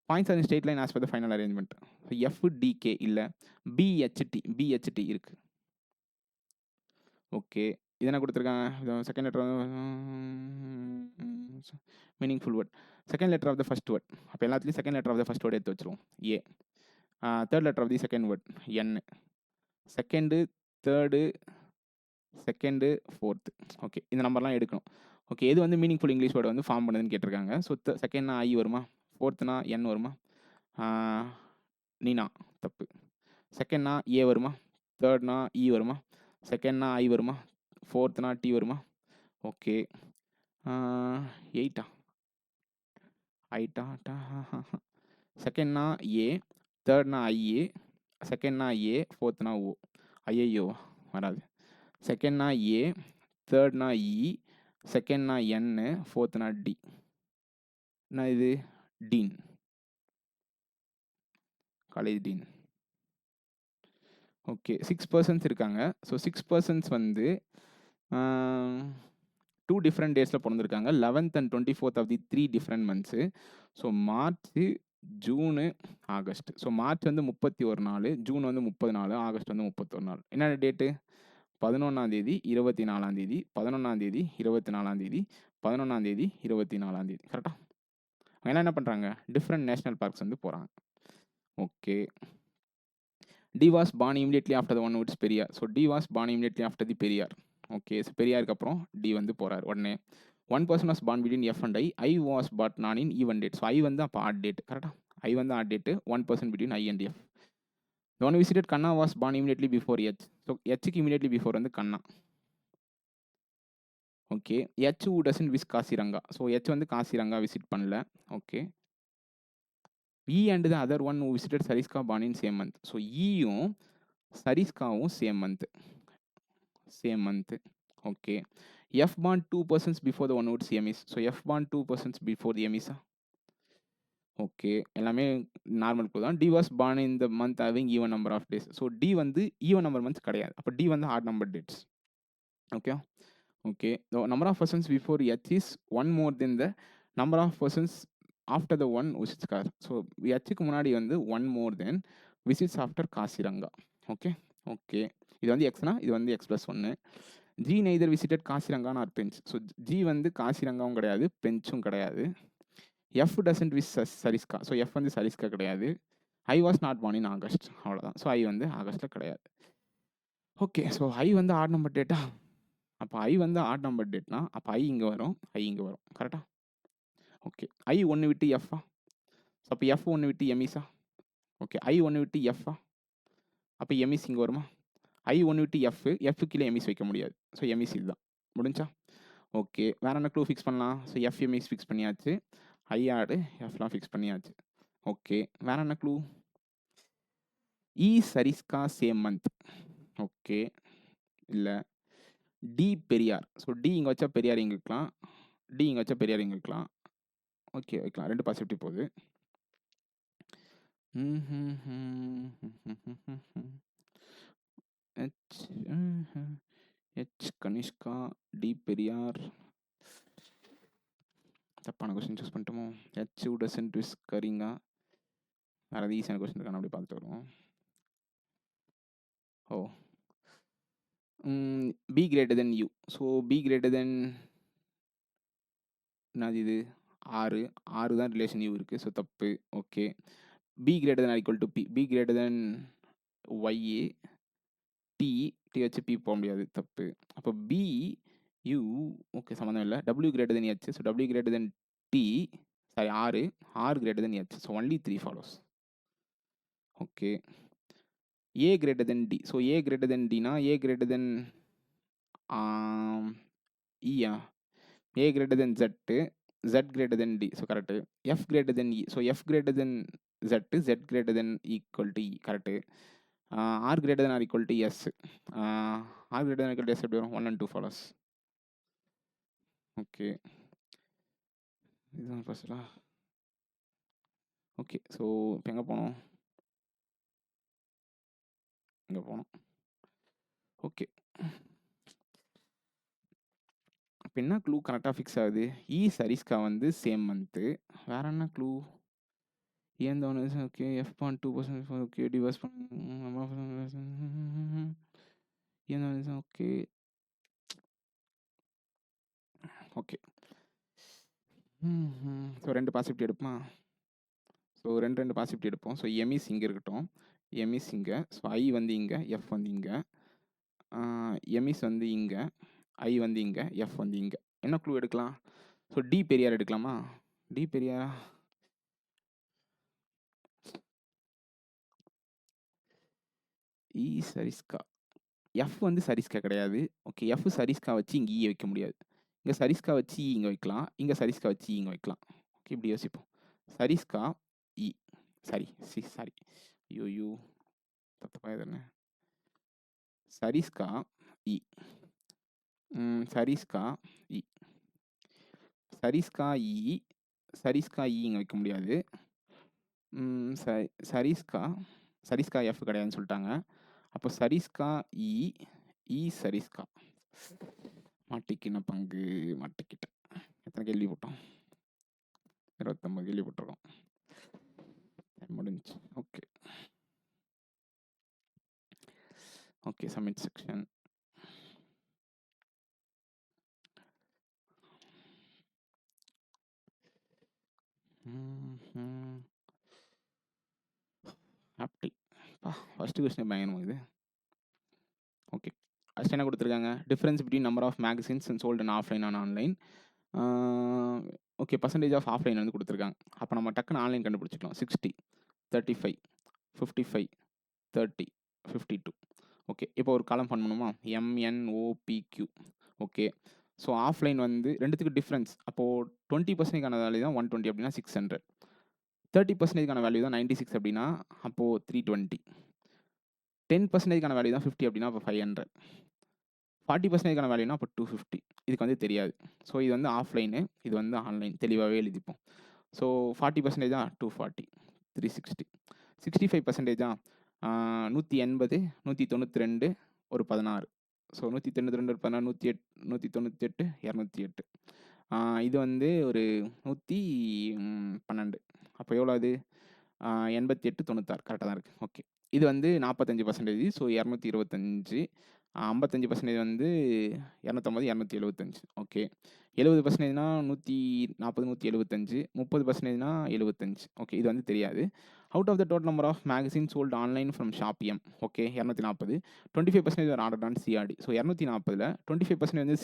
A: points are in straight line as per the final arrangement. So F DK இல்லை BHD இருக்குது. Okay. இது என்ன குடுத்துருக்காங்க? Second letter meaningful word. Second letter of the first word. அப்ப எல்லாத்துலயும் second letter of the first word எடுத்து வச்சுருவோம். ஏ. Third letter of the second word. N. Second, third, second, fourth. Okay. இந்த நம்பர்லாம் எடுக்கணும். ஓகே. எது வந்து மீனிங்ஃபுல் இங்கிலீஷ் வேர்ட் வந்து ஃபார்ம் பண்ணுதுன்னு கேட்டிருக்காங்க. ஸோ செகண்ட்னா ஐ வருமா? ஃபோர்த்துனா என் வருமா? நீனா தப்பு. செகண்ட்னா ஏ வருமா? தேர்ட்னா இ வருமா? செகண்ட்னா ஐ வருமா? ஃபோர்த்னா டி வருமா? ஓகே. 8ஆ? ஐட்டா டா செகண்ட்னா ஏ, தேர்ட்னா ஐஏ, செகண்ட்னா ஏ, ஃபோர்த்னா ஓ. ஐயையோ வராது. செகண்ட்னா ஏ, தேர்ட்னா இ, செகண்ட்னா என்னு, ஃபோர்த்னா டி. என்ன இது? Dean. College dean. Okay. 6 persons இருக்காங்க. ஸோ 6 பெர்சன்ஸ் வந்து 2 டிஃப்ரெண்ட் டேஸில் பிறந்திருக்காங்க. 11th and 24th of the 3 different months. So March, June, August. So March வந்து 31 நாள், ஜூன் வந்து 30 நாள், ஆகஸ்ட் வந்து 31 நாள். என்ன டேட்டு? 11ஆம் தேதி, 24ஆம் தேதி, 11ஆம் தேதி, 24ஆம் தேதி, 11ஆம் தேதி, 24ஆம் தேதி. கரெக்டா? அவங்க என்ன பண்ணுறாங்க? டிஃப்ரெண்ட் நேஷனல் பார்க்ஸ் வந்து போகிறாங்க. Okay. D was born immediately after the one who's Periyar. So D was born immediately after the Periyar. Okay. So பெரியாருக்கு அப்புறம் டி வந்து போகிறார் உடனே. One person was born between F and I. I was but நான் in even date. So I வந்து அப்போ odd date. கரெக்டாக? I வந்து odd date. One person between I and F. The one visited Kanna was born immediately before H. So Hக்கு immediately before வந்து Kanha. Okay. H who doesn't visit Kaziranga. So H வந்து Kaziranga visit பண்ணல. Okay. E and the other one who visited Sariska born in same month. So ஈயும் சரிஸ்காவும் same month. Same month. Okay. F born 2 persons before the one who would emis. So F born 2 persons before the emis. Okay. எல்லாமே normal clue தான். D was born in the month having even number of days. So D வந்து even number months கிடையாது. அப்போ D வந்து odd number dates. Okay. Okay. The number of persons before H is one more than the number of persons after the one visits car. So Hக்கு முன்னாடி வந்து one more than visits after Kaziranga. Okay. Okay. இது வந்து எக்ஸ்னா இது வந்து X plus ஒன்று. G neither visited Kaziranga or bench. So G வந்து காசிரங்காவும் கிடையாது, பெஞ்சும் கிடையாது. F doesn't visit Sariska. So F வந்து சரிஸ்கா கிடையாது. I was not born in August. அவ்வளோதான். ஸோ ஐ வந்து ஆகஸ்ட்டில் கிடையாது. ஓகே. ஸோ ஐ வந்து ஆட் நம்பர் டேட்டா. அப்போ ஐ வந்து ஆட் நம்பர் டேட்னா அப்போ ஐ இங்கே வரும், ஐ இங்கே வரும். கரெக்டாக? ஓகே. ஐ ஒன்று விட்டு எஃப்ஆ. ஸோ அப்போ எஃப் ஒன்று விட்டு எமிஸா. ஓகே. ஐ ஒன்று விட்டு எஃப்ஆ. அப்போ எமிஸ் இங்கே வருமா? ஐ ஒன்று விட்டு எஃப் கீழே எமிஸ் வைக்க முடியாது. ஸோ எமிஸ் இதுதான். முடிஞ்சா? ஓகே. வேற என்ன க்ளூ ஃபிக்ஸ் பண்ணலாம்? ஸோ எஃப் எமிஸ் ஃபிக்ஸ் பண்ணியாச்சு. ஐ ஆடு எஃப்லாம் ஃபிக்ஸ் பண்ணியாச்சு. ஓகே. வேற என்ன க்ளூ? இ சரிஸ்கா சேம் மந்த். ஓகே. இல்லை. டி பெரியார். ஸோ டி இங்கே வச்சா பெரியார் இங்கே இருக்கலாம். டி இங்கே வச்சா பெரியார் இங்கே இருக்கலாம். ஓகே வைக்கலாம். 2 பாசிபிலிட்டி போகுது. H Kanishka, D Periyar. தப்பான கொஸ்டின் சூஸ் பண்ணிட்டோமோ? H who doesn't visit Kaziranga. வேறு எதாவது ஈஸியான கொஸ்டின் இருக்கான்னு அப்படி பார்த்துட்டு வருவோம். O. B greater than U. So B greater than என்னது இது? 6 தான் ரிலேஷன் யூ இருக்குது. ஸோ தப்பு. Okay. B greater than equal to B. B greater than Y A. D வச்சு பி போக முடியாது. தப்பு. அப்போ பி யூ ஓகே சம்மந்தம் இல்லை. W greater than H. So W greater than D sorry R greater than H. So only 3 follows. Okay. A greater than D. So A greater than டினா A greater than இயா. A greater than Z, Z greater than D. So correct. F greater than E. So F greater than Z, Z greater than equal to E. Correct. R greater than R equal to S. R greater than equal to S எப்படி வரும்? 1 and 2 follows. Okay. இதுதான் ஃபர்ஸ்டா. Okay. So இப்போ எங்கே போனோம்? இங்கே போனோம். Okay. இப்போ என்ன க்ளூ கரெக்டாக ஃபிக்ஸ் ஆகுது? இ சரிஸ்கா வந்து சேம் மந்த்து. வேற என்ன க்ளூ? ஏன் தோணுது? Okay. F born 2% okay. Diverse பண்ண ஏன் தோணுது? ஓகே. ஓகே. ஸோ 2 பாசிட்டிவ் எடுப்போமா? ஸோ 2 பாசிட்டிவ் எடுப்போம். ஸோ எம் இஸ் இங்க இருக்கட்டும். எம் இஸ் இங்க. ஸோ ஐ வந்து இங்க, எஃப் வந்து இங்க. எம் இஸ் வந்து இங்க, ஐ வந்து இங்க, எஃப் வந்து இங்க. என்ன க்ளூ எடுக்கலாம்? ஸோ டி பெரியார் எடுக்கலாமா? டி பெரியாரா? இ சரிஸ்கா. எஃப் வந்து சரிஸ்கா கிடையாது. ஓகே, எஃப் சரிஸ்கா வச்சு இங்க ஈ வைக்க முடியாது. இங்க சரிஸ்கா வச்சு ஈ இங்க வைக்கலாம். இங்க சரிஸ்கா வச்சு ஈ இங்க வைக்கலாம். ஓகே, இப்படி யோசிப்போம். சரிஸ்கா இ. சாரி. ஐயோ! தப்பா எழுதுனேன். சரிஸ்கா இ. சரிஸ்கா இ. சரிஸ்கா இ. சரிஸ்கா இ இங்க வைக்க முடியாது. சரிஸ்கா எஃப் கிடையாதுன்னு சொல்லிட்டாங்க. அப்போ சரிஸ்கா இ. இ சரிஸ்கா. மாட்டிக்கின பங்கு மாட்டிக்கிட்டேன். எத்தனை கேள்வி போட்டோம்? 29 கேள்வி போட்டிருக்கோம். முடிஞ்சு. ஓகே. Okay, submit section. ஆப்டி. ஃபர்ஸ்ட் கொஸ்டின் பயங்கரமா இது. ஓகே, ஃபர்ஸ்ட் என்ன கொடுத்துருக்காங்க? Difference between number of magazines and sold and offline and online. Okay, percentage of offline வந்து கொடுத்துருக்காங்க. அப்போ நம்ம டக்குன்னு ஆன்லைன் கண்டுபிடிச்சிக்கலாம். 60, 35, 55, 30, 52. ஓகே, இப்போ ஒரு காலம் பண்ணணுமா? MNOPQ. ஓகே, ஸோ ஆஃப்லைன் வந்து ரெண்டுத்துக்கு டிஃப்ரென்ஸ். அப்போது 20% வேல்யூ தான் 120 அப்படின்னா 600. 30% வேல்யூ தான் 96 அப்படின்னா அப்போது 320. 10% வேல்யூ தான் 50 அப்படின்னா அப்போ 500. 40% வேல்யூனா அப்போ 250. இதுக்கு வந்து தெரியாது. ஸோ இது வந்து ஆஃப்லைனு, இது வந்து ஆன்லைன். தெளிவாகவே எழுதிப்போம். ஸோ 40%ஆ 240, 360. 65%ஆ 180, 192, ஒரு 16. ஸோ 192 ஒரு 16, 198, 208. இது வந்து ஒரு 112. அப்போ எவ்வளோ அது? 88, 96 கரெக்டாக தான் இருக்குது. ஓகே, இது வந்து 45%. ஸோ 225. 55% வந்து 250, 275. ஓகே, 70%னா 140, 175. 30%னா 75. ஓகே, இது வந்து தெரியாது. Out of the total number of magazine sold online from shop M. Okay, 240. 25% are order on COD. So 240ல் 25% வந்து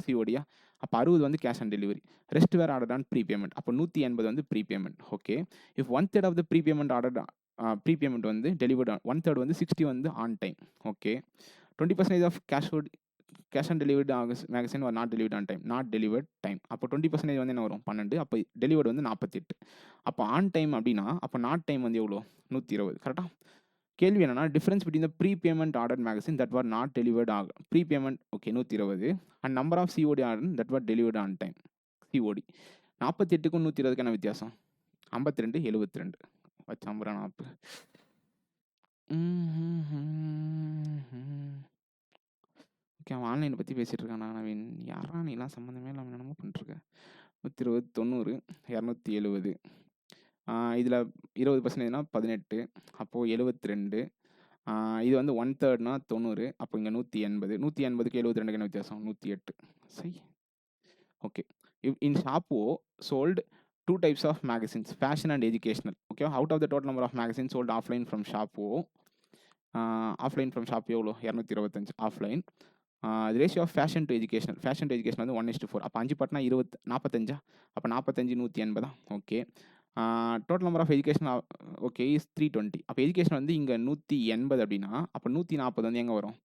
A: சிஓடியா? அப்போ 60 வந்து cash on delivery. Rest were order on prepayment. அப்போ 180 வந்து prepayment. Okay, if 1/3 of the prepayment order prepayment வந்து delivered 1/3 வந்து 60 வந்து on time. Okay, 20% of cash on delivered magazine are not delivered on time. Not delivered time. அப்போ 20% வந்து என்ன வரும்? 12. அப்போ டெலிவர்டு வந்து 48. அப்போ ஆன் டைம் அப்படின்னா அப்போ நாட் டைம் வந்து எவ்வளோ? 120. கரெக்டாக? கேள்வி என்னன்னா, difference between the pre payment order magazine that were not delivered pre payment. Okay, 120. And number of COD order that were delivered on time. COD 48க்கும் 120க்கான வித்தியாசம் 52, 72. வச்சாம்புரா 40. ஓகே, அவன் ஆன்லைனை பற்றி பேசிகிட்டு இருக்கான். நவீன், யாரா நீலாம் சம்மந்தமே இல்லாமல் என்னமோ பண்ணிட்டுருக்க. 120, 90, 270. இதில் 20%னா 18. அப்போது 72. இது வந்து 1/3னா 90. அப்போ இங்கே 180. 180க்கு 72க்கு என்ன வித்தியாசம்? 108. சரி. Okay, in shop sold 2 types of magazines, fashion and educational. Okay, out of the total number of magazines sold offline from shop O, offline from shop எவ்வளோ? 225. Offline. Ratio of fashion to educational. Fashion to education வந்து 1:4. அப்போ 5 பட்னா 45. அப்போ 45, 180. ஓகே, total number of education okay is 320. அப்போ education வந்து இங்கே 180 அப்படின்னா அப்போ 140 வந்து எங்கே வரும்?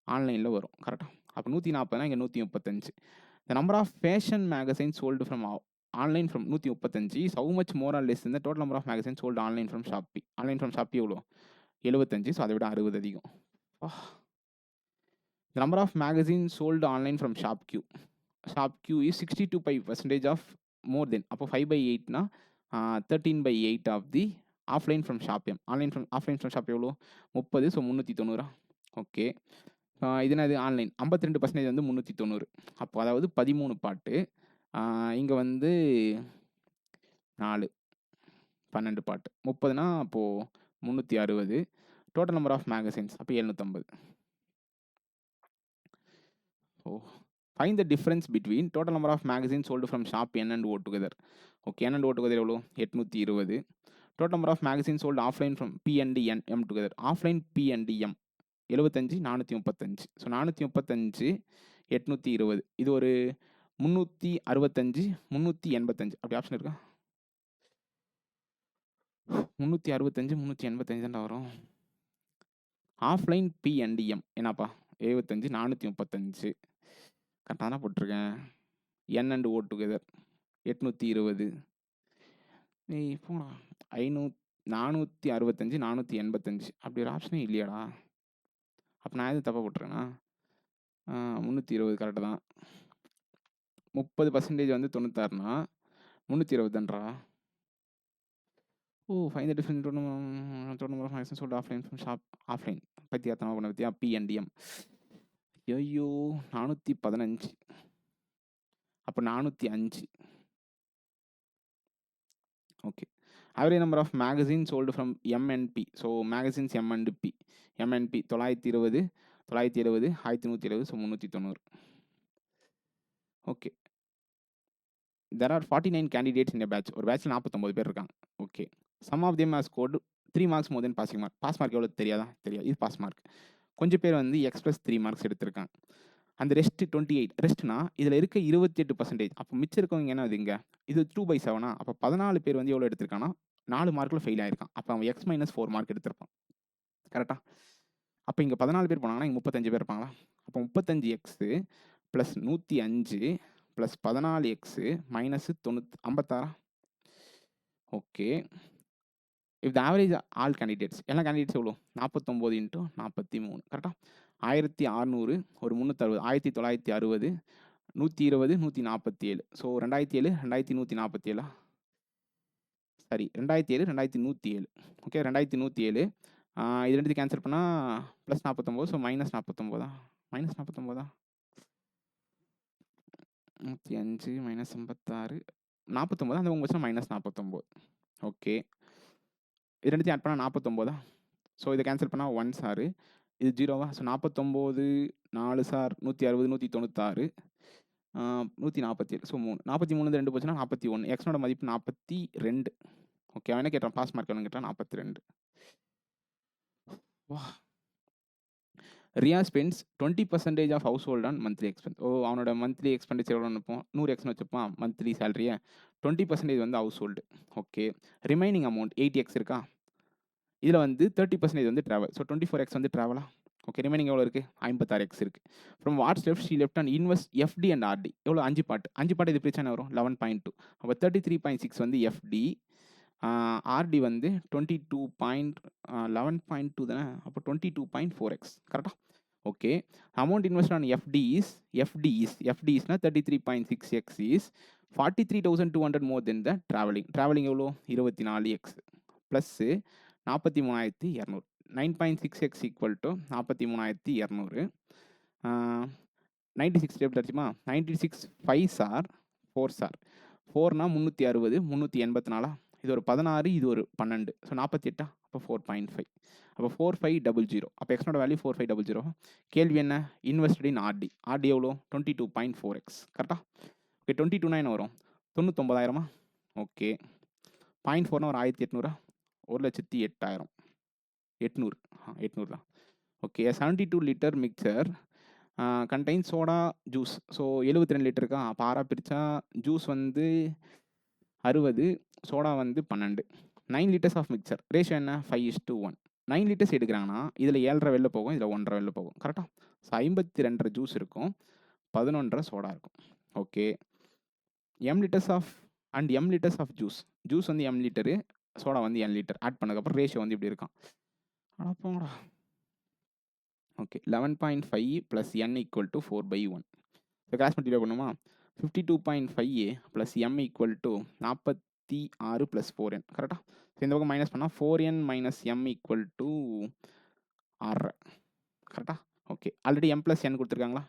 A: ஆன்லைனில் வரும். கரெக்டாக? அப்போ 140னா இங்கே 135. The number of fashion magazine sold from online from 135 is how much more or less இந்த total number of magazine sold online from shop P. Online from shop P எவ்வளோ? 75. ஸோ அதை விட 60 அதிகம். The number of magazines sold online from ShopQ is 62% of more than. அப்போ 5/8னா 13/8 of the offline from shop M. offline from shop எவ்வளோ? 30. So 390. Okay, இது என்னது? Online 52% வந்து 390. அப்போ அதாவது 13 பாட்டு. இங்கே வந்து 4, 12 பாட்டு. 30னா அப்போது 360. டோட்டல் நம்பர் ஆஃப் மேகசின்ஸ் அப்போ 750. O, find the difference between total number of magazine sold from shop N and O together. Okay, N and O together எவ்வளோ? 820. Total number of magazine sold offline from B and N M together. Offline B and M 75, 435. So 435, 820. இது ஒரு 365, 385. அப்படி option இருக்கா? 365, 385 தான்டா வரும். Offline B and M என்னப்பா? 75, 435. கரெக்டாக தானே போட்டிருக்கேன். என் அண்ட் ஓ டுகெதர் 820. ஏய் போடா. 465, 485. அப்படி ஒரு ஆப்ஷனே இல்லையாடா? அப்போ நான் எதுவும் தப்பாக போட்டிருக்கேனா? 320 கரெக்டு தான். 30% வந்து 96னா 320 தான்டா. O, find the difference total number of magazine sold offline from shop. Offline பத்தியாத்தமாக பண்ண பற்றியா? B and M. ஐயோ 415. அப்போ 405. Okay. Average number of magazine sold from M and B. So magazines M and B. M and B 920, 970, 1170. So 390. Okay. There are 49 candidates in a batch. ஒரு பேட்சில் 49 பேர் இருக்காங்க. Okay. Some of them has scored 3 marks more then passing mark. Pass mark எவ்வளோ தெரியாதா? தெரியாது. இது pass mark. கொஞ்சம் பேர் வந்து +3 மார்க்ஸ் எடுத்திருக்காங்க. அந்த ரெஸ்ட் 28. ரெஸ்ட்னா இதில் இருக்க 28%. அப்போ மிச்சம் இருக்கவங்க என்ன இங்கே? இது 2/7. அப்போ 14 பேர் வந்து எவ்வளோ எடுத்திருக்கானா? 4 மார்க்கில் ஃபெயில் ஆயிருக்கான். அப்போ அவன் X-4 மார்க் எடுத்திருப்பான். கரெக்டாக? அப்போ இங்கே 14 பேர் போனாங்கன்னா இங்கே 35 பேர் இருப்பாங்களா? அப்போ 35x + 105 + 14x - 56. Okay. If the average all candidates, எல்லா கேண்டிடேட்ஸ் எவ்வளோ? 49 × 43. கரெக்டாக? 1600, ஒரு 360, 1960, 120, 147. ஸோ 2007, 2147. சரி, 2007, 2107. ஓகே, 2107. இது ரெண்டுத்தையும் கேன்சல் பண்ணால் +49. ஸோ -49. -49. 105 - 56, 49. அந்த உங்கள் வச்சுனா -49. ஓகே. இது ரெண்டுத்தையும் ஆட் பண்ணால் 49. ஸோ இதை கேன்சல் பண்ணால் 1 சார். இது 0வா? So 49, 4 sir 160, 196, 147. ஸோ 3. 43 2 போச்சுன்னா 41. எக்ஸ்னோட மதிப்பு 42. ஓகே, அவன் என்ன கேட்டான்? பாஸ் மார்க் எவ்வளோன்னு கேட்டான். 42. வா. ரியா ஸ்பெண்ட்ஸ் 20% ஆஃப் ஹவுஸ் ஹோல்ட் ஆன் மந்த்லி எக்ஸ்பென்ஸ். ஓ, அவனோட மந்த்லி எக்ஸ்பெண்டிச்சர் எவ்வளோ நினைப்போம்? 100x வச்சுப்பான் monthly சேலரியை. 20% வந்து house hold. Okay. Remaining amount 80x இருக்கா? இதில் வந்து 30% வந்து ட்ராவல். ஸோ 24x வந்து ட்ராவலா? ஓகே. ரிமைனிங் எவ்வளோ இருக்குது? 56x இருக்குது. From what's left she left and invest FD and RD. எவ்வளோ? 5 பார்ட். 5 பார்ட் இது பிரச்சனை வரும் 11.2. அப்போ 33.6 வந்து எஃப்டி. ஆர்டி வந்து 11.2 தானே? அப்போ 22.4x. கரெக்டாக? ஓகே. அமௌண்ட் இன்வெஸ்ட் ஆன் எஃப்டிஸ்னா 33.6x is 43,200 more than the travelling. Travelling எவ்வளோ? 24x plus 43,200. 9.6x = 43,200. 96 டேபிள் அடிச்சுமா? 96 5 சார் 4 சார். 4னா 360, 384. இது ஒரு 16, இது ஒரு 12. ஸோ 48. அப்போ 4.5. அப்போ 4500. அப்போ எக்ஸ்னோட வேல்யூ 4500. கேள்வி என்ன? Invested in RT. ஆர்டி எவ்வளோ? 22.4x. கரெக்டாக? ஓகே. 22னா என்ன வரும்? 99,000. ஓகே. 0.4னா ஒரு 1800. 1,08,000. 800. 800 தான். Okay. 72 litre mixture contain soda juice. So 72 litre இருக்கா? அப்போ 6 பிரித்தா ஜூஸ் வந்து 60, சோடா வந்து 12. 9 லிட்டர்ஸ் ஆஃப் மிக்சர். ரேஷியோ என்ன? 5:1. 9 லிட்டர்ஸ் எடுக்கிறாங்கன்னா இதில் 7.5 வெளில போகும், இதில் 1.5 வெளில போகும். கரெக்டாக? ஸோ 52 ஜூஸ் இருக்கும், 11 சோடா இருக்கும். Okay. M litres of juice. Juice வந்து எம் லிட்டரு, சோடா வந்து n லிட்டர். ஆட் பண்ணதுக்கப்புறம் ரேஷியோ வந்து இப்படி இருக்கான். போங்கடா. ஓகே. 11.5 + n = 4/1. இப்போ கிராஸ் மல்டிப்ளை பண்ணுமா? 52.5 + m = 46 + 4n. கரெக்டாக? ஸோ இந்த பக்கம் மைனஸ் பண்ணால் 4n - m = 6. கரெக்டாக? ஓகே. ஆல்ரெடி m + n கொடுத்துருக்காங்களா?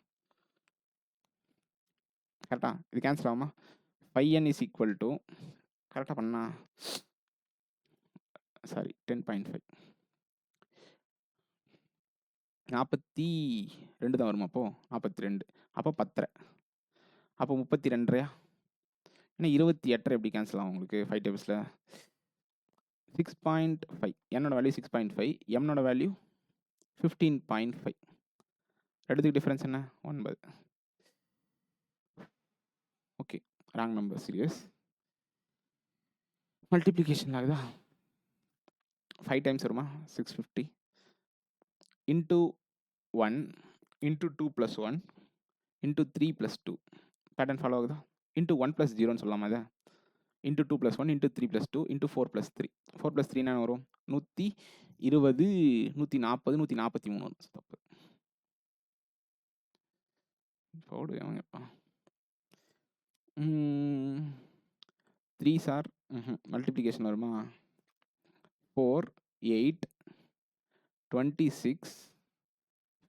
A: கரெக்டாக? இது கேன்சல் ஆகுமா? 5n = கரெக்டாக பண்ணா சாரி 10.5. 42 தான் வருமா? அப்போ 42. அப்போ 10.
B: அப்போ 32 ஏன்னா 28 எப்படி கேன்சல் ஆகும் உங்களுக்கு 5 டேபிள்ஸில் 6.5 என்னோட வேல்யூ 6.5 எம்னோட வேல்யூ 15.5 ரெண்டுத்துக்கு டிஃப்ரென்ஸ் என்ன 9 okay wrong number serious multiplication ஆகுதா 5 டைம்ஸ் வருமா 650 into 1 into 2 + 1 into 3 + 2 pattern follow ஆகுதா இன்ட்டு 1 + 0ன்னு சொல்லலாமா அதை இன்ட்டு 2 + 1 இன்ட்டு 3 + 2 இன்ட்டு 4 + 3 4 + 3 என்ன வரும் 120 140 143 தப்பு போடு அவங்கப்பா 3 சார் மல்டிப்ளிகேஷன் வருமா 4 8 26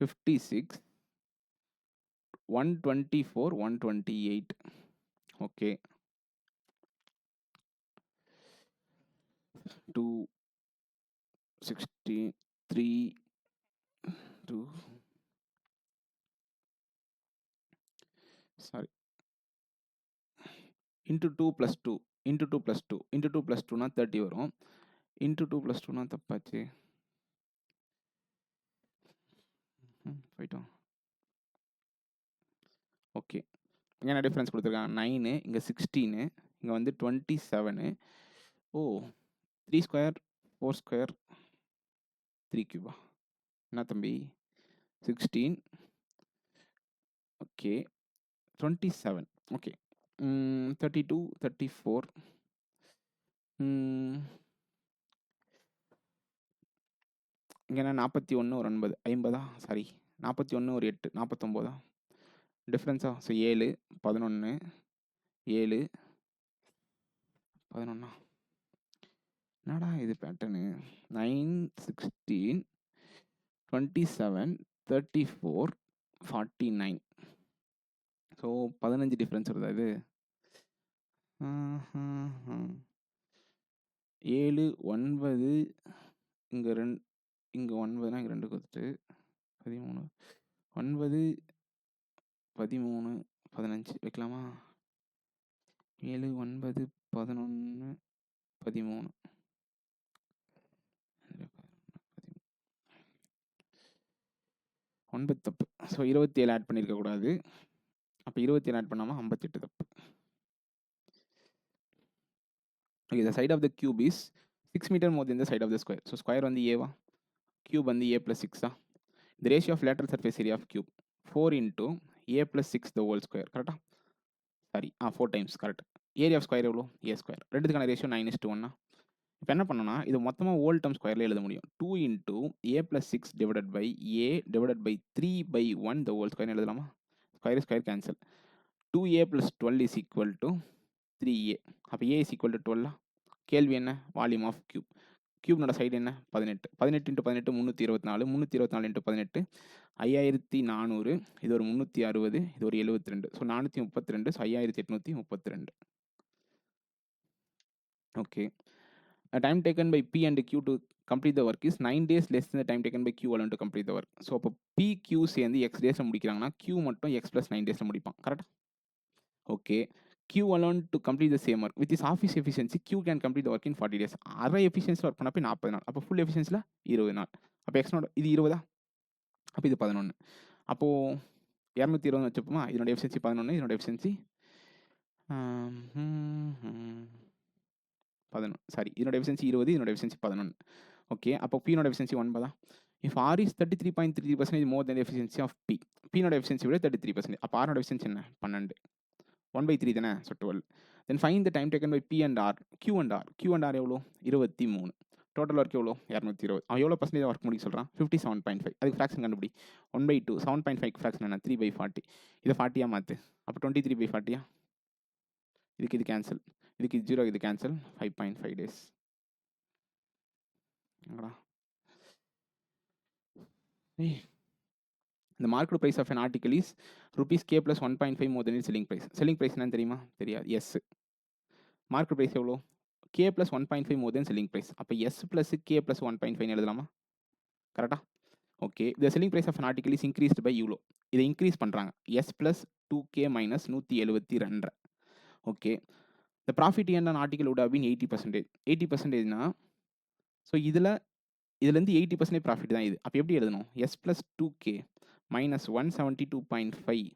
B: 56 124 128 okay 2 63 2 sorry into 2 + 2 into 2 + 2 into 2 + 2னா 30 வரும் இன்ட்டு 2 + 2னா தப்பாச்சு போயிட்டோம் ஓகே என்ன டிஃப்ரென்ஸ் கொடுத்துருக்காங்க 9 இங்கே 16 இங்கே வந்து 27 ஓ 3 ஸ்கொயர் 4 ஸ்கொயர் 3 கியூபா என்ன தம்பி 16 ஓகே 27 ஓகே 32 34 இங்கே என்ன 41 ஒரு 9 50 சாரி 41 ஒரு 8 49 டிஃப்ரென்ஸா ஸோ 7 11 7 11 என்னடா இது பேட்டர்னு 9 16 27 34 49 ஸோ 15 டிஃப்ரென்ஸ் வருதா இது 7 9 இங்கே 2 இங்கே 9னா இங்கே 2 கொடுத்துட்டு 13 9 13 15 வைக்கலாமா 7 9 11 13 9 தப்பு ஸோ 27 ஆட் பண்ணியிருக்கக்கூடாது அப்போ 27 ஆட் பண்ணாமல் 58 தப்பு okay the side of the cube is 6 metre more than the side of the square so square வந்து ஏவா கியூப் வந்து a + 6 the ratio of lateral surface area of cube 4 × a + 6 the whole square கரெக்டாக sorry 4 times correct area of square எவ்வளோ a square ரெண்டுத்துக்கான ratio 9:1 இப்போ என்ன பண்ணணும்னா இது மொத்தமாக ஹோல் டேர்ம் ஸ்கொயரில் எழுத முடியும் 2 × a + 6 divided by a divided by 3/1 the whole square எழுதலாமா square cancel 2a + 12 is equal to 3a அப்போ a இஸ் ஈக்குவல் டு 12 கேள்வி என்ன வால்யூம் ஆஃப் கியூப் கியூப்னோட சைடு என்ன 18 18 × 18 324 324 × 18 5400 இது ஒரு 360 இது ஒரு 72 so 432 so 5832 okay time taken by P and Q to complete the work is 9 days less than the time taken by Q alone to complete the work. So அப்போ P, Q சேர்ந்து X days முடிக்கிறாங்கன்னா Q மட்டும் X + 9 days முடிப்பான் கரெக்டாக okay Q alone to complete the same work with his half his efficiency Q can complete the work in 40 days அரை எஃபிஷியன்சியில் work பண்ணப்போ 40 நாள் அப்போ full எஃபிஷியன்சியில் 20 நாள் அப்போ எக்ஸ்னோட இது 20 அப்போ இது 11 அப்போது 220 வச்சுப்போமா இதனோட எஃபிஷியன்சி 11 இதனோட எஃபிஷியன்சி 11 சாரி இதனோட எஃபிஷியன்சி 20 இதனோட எஃபிஷியன்சி 11 ஓகே அப்போ P-நோட efficiency 9 if R is 33.33% more than efficiency of P P-நோட எஃபிஷியன்சி விட 33% அப்போ R-நோட எஃபிஷியன்சி என்ன 12 1/3 தானே so 12 then find the time taken by P and R Q and R எவ்வளோ 23 டோட்டல் ஒர்க் எவ்வளோ 220 அவன் எவ்வளோ பர்சன்டேஜ் ஒர்க் முடிக்க சொல்கிறான் 57.5 அதுக்கு ஃப்ராக்ஷன் கண்டுபிடி 1/2 7.5 ஃப்ராக்ஷன் என்ன 3/40 இதை 40 மாற்று அப்போ 23/40 இதுக்கு இது கேன்சல் இதுக்கு 0 இது cancel 5.5 days the market price of an article is rupees k plus 1.5 more than its selling price. Selling price என்னன்னு தெரியுமா தெரியாது எஸ் மார்க்கெட் ப்ரைஸ் எவ்வளோ k plus 1.5 more than selling price அப்போ s plus k plus 1.5 எழுதலாமா கரெக்டாக okay. The selling price of an article is increased by இவ்ளோ. இத increase பண்றாங்க. S + 2K - 172. Okay. The profit earned on article would have been 80%. 80%னா so இதுலேருந்து 80% profit தான் இது. அப்ப எப்படி எழுதணும்? S + 2K - 172.5